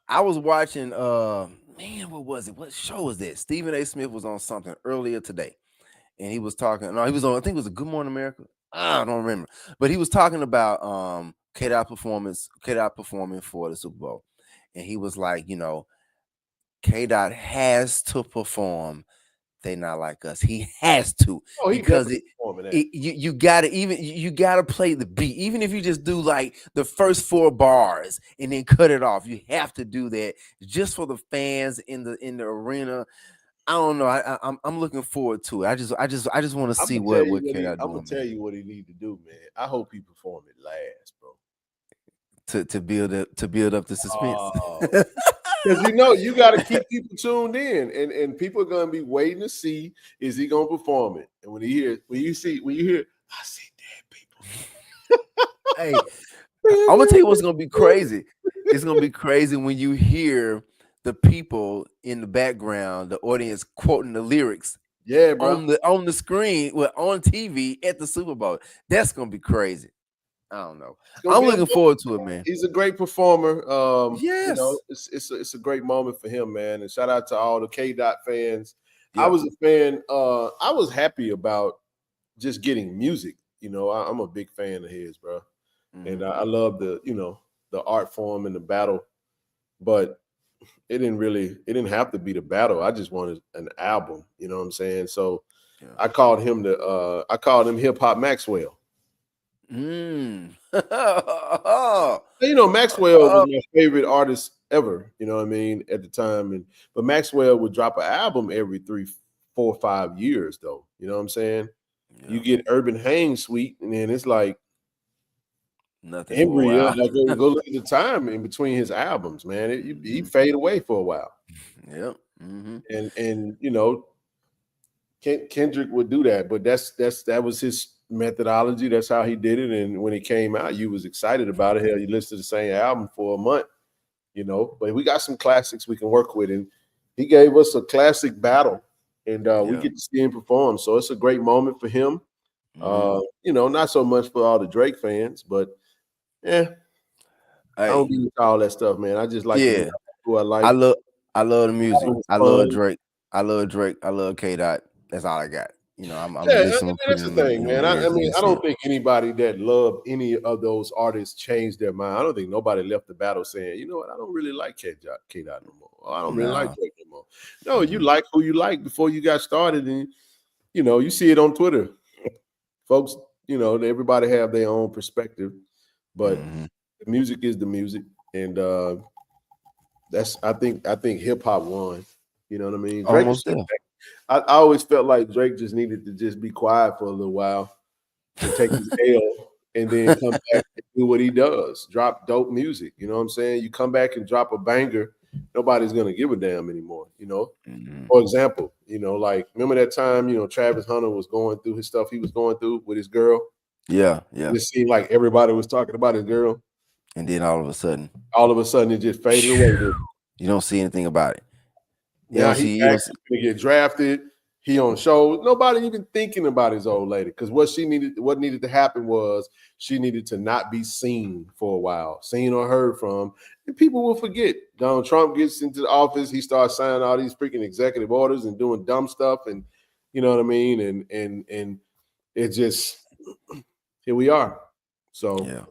F: I was watching man, what was it? What show was that? Stephen A. Smith was on something earlier today. And he was talking. No, he was on, I think it was a Good Morning America. I don't remember. But he was talking about K-Dot performing for the Super Bowl. And he was like, K-Dot has to perform They Not Like Us. He has to.
D: Oh,
F: because you gotta play the beat. Even if you just do like the first 4 bars and then cut it off. You have to do that just for the fans in the arena. I don't know. I'm looking forward to it. I just want to see what K-Dot doing.
D: I'm gonna tell you what he need to do, man. I hope he perform it last, bro.
F: To build up the suspense.
D: Because you got to keep people tuned in, and people are going to be waiting to see, is he going to perform it? And when you hear, I see dead people.
F: Hey, I'm gonna tell you what's gonna be crazy. It's gonna be crazy when you hear the people in the background, the audience quoting the lyrics.
D: Yeah, bro.
F: On the screen, on TV at the Super Bowl. That's gonna be crazy. I don't know. I'm looking forward to it, man.
D: He's a great performer.
F: Yes,
D: it's a great moment for him, man. And shout out to all the K-Dot fans.
F: Yep.
D: I was a fan. I was happy about just getting music. I'm a big fan of his, bro. Mm-hmm. And I love the art form and the battle, but it didn't have to be the battle. I just wanted an album. You know what I'm saying? So yeah. I called him Hip Hop Maxwell. Maxwell was my favorite artist ever, you know what I mean, at the time. But Maxwell would drop an album every 3, 4, 5 years, though. You know what I'm saying? Yeah. You get Urban Hang Suite, and then it's like
F: nothing. Every
D: year, like go look at the time in between his albums, man. He fade away for a while.
F: Yep. Mm-hmm.
D: And Kendrick would do that, but that was his methodology. That's how he did it. And when it came out, you was excited about it. Hell, you listened to the same album for a month, but we got some classics we can work with. And he gave us a classic battle, and we get to see him perform. So it's a great moment for him. Mm-hmm. Not so much for all the Drake fans, but yeah, I don't be into all that stuff, man. I just like who I like.
F: I love the music. I love Drake. I love Drake. I love K-Dot. That's all I got. I'm
D: that's the thing, man. I don't think anybody that loved any of those artists changed their mind. I don't think nobody left the battle saying, you know what, I don't really like K-Dot no more. Or I don't really like Drake no more. No, you like who you like before you got started, and you see it on Twitter. Folks, everybody have their own perspective, but the music is the music, and I think hip hop won. You know what I mean?
F: Almost there.
D: I always felt like Drake just needed to just be quiet for a little while and take his L and then come back and do what he does, drop dope music. You know what I'm saying? You come back and drop a banger, nobody's going to give a damn anymore, For example, like remember that time, Travis Hunter was going through his stuff he was going through with his girl?
F: Yeah.
D: It seemed like everybody was talking about his girl.
F: And then all of a sudden it
D: just faded away.
F: You don't see anything about it.
D: Now he's going to get drafted. He on shows. Nobody even thinking about his old lady, because what needed to happen was she needed to not be seen for a while, seen or heard from, and people will forget. Donald Trump gets into the office, he starts signing all these freaking executive orders and doing dumb stuff, and you know what I mean. And it just here we are. So
F: yeah,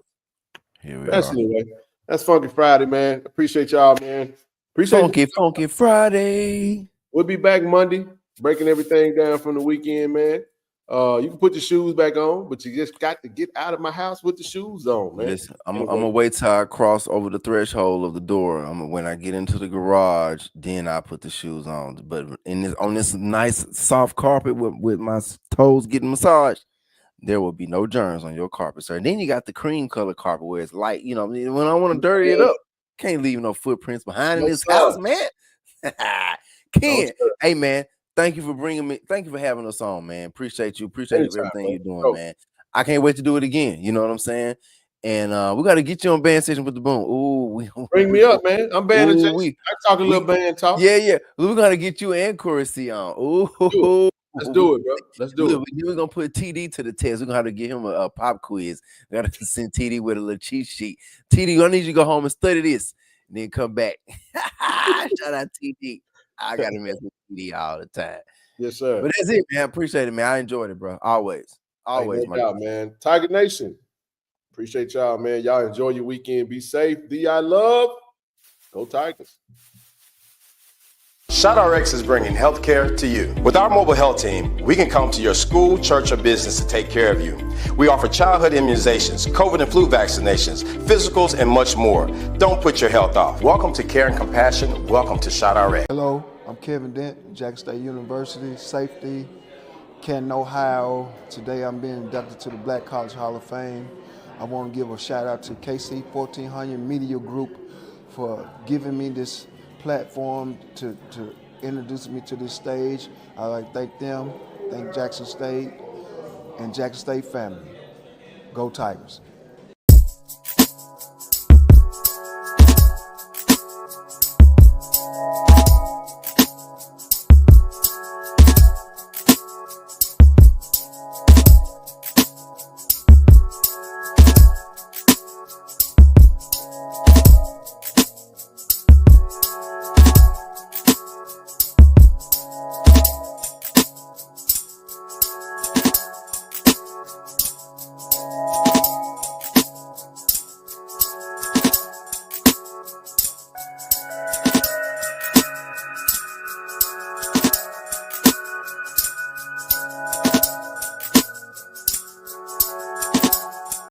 F: here we are.
D: Anyway, that's Funky Friday, man. Appreciate y'all, man. Appreciate
F: Funky Friday.
D: We'll be back Monday, breaking everything down from the weekend, man. You can put your shoes back on, but you just got to get out of my house with the shoes on, man.
F: Listen, I'm gonna wait till I cross over the threshold of the door. When I get into the garage, then I put the shoes on. But on this nice soft carpet with my toes getting massaged, there will be no germs on your carpet, sir. And then you got the cream color carpet where it's light. When I want to dirty it up, can't leave no footprints behind in this house, man. Ken, hey man, thank you for having us on, man. Appreciate you. Appreciate everything you're doing, man. I can't wait to do it again. You know what I'm saying? And we got to get you on Band Session with the Boom. Ooh,
D: bring me up, man. I'm band adjacent. I talk a little band talk.
F: Yeah. We're gonna get you and Corey C on. Ooh.
D: Let's do it, bro. Let's do it.
F: We're gonna put TD to the test. We're gonna have to get him a pop quiz. We gotta send TD with a little cheat sheet. TD, I need you to go home and study this and then come back. Shout out TD. I gotta mess with TD all the time.
D: Yes, sir.
F: But that's it, man. I appreciate it, man. I enjoyed it, bro. Always,
D: no man. Tiger Nation. Appreciate y'all, man. Y'all enjoy your weekend. Be safe. D.I. love. Go Tigers.
G: ShotRx is bringing healthcare to you. With our mobile health team, we can come to your school, church, or business to take care of you. We offer childhood immunizations, COVID and flu vaccinations, physicals, and much more. Don't put your health off. Welcome to Care and Compassion. Welcome to ShotRx.
H: Hello, I'm Kevin Dent, Jackson State University, safety, Canton, Ohio. Today I'm being inducted to the Black College Hall of Fame. I want to give a shout out to KC-1400 Media Group for giving me this platform to introduce me to this stage. I'd like to thank them, thank Jackson State and Jackson State family. Go Tigers.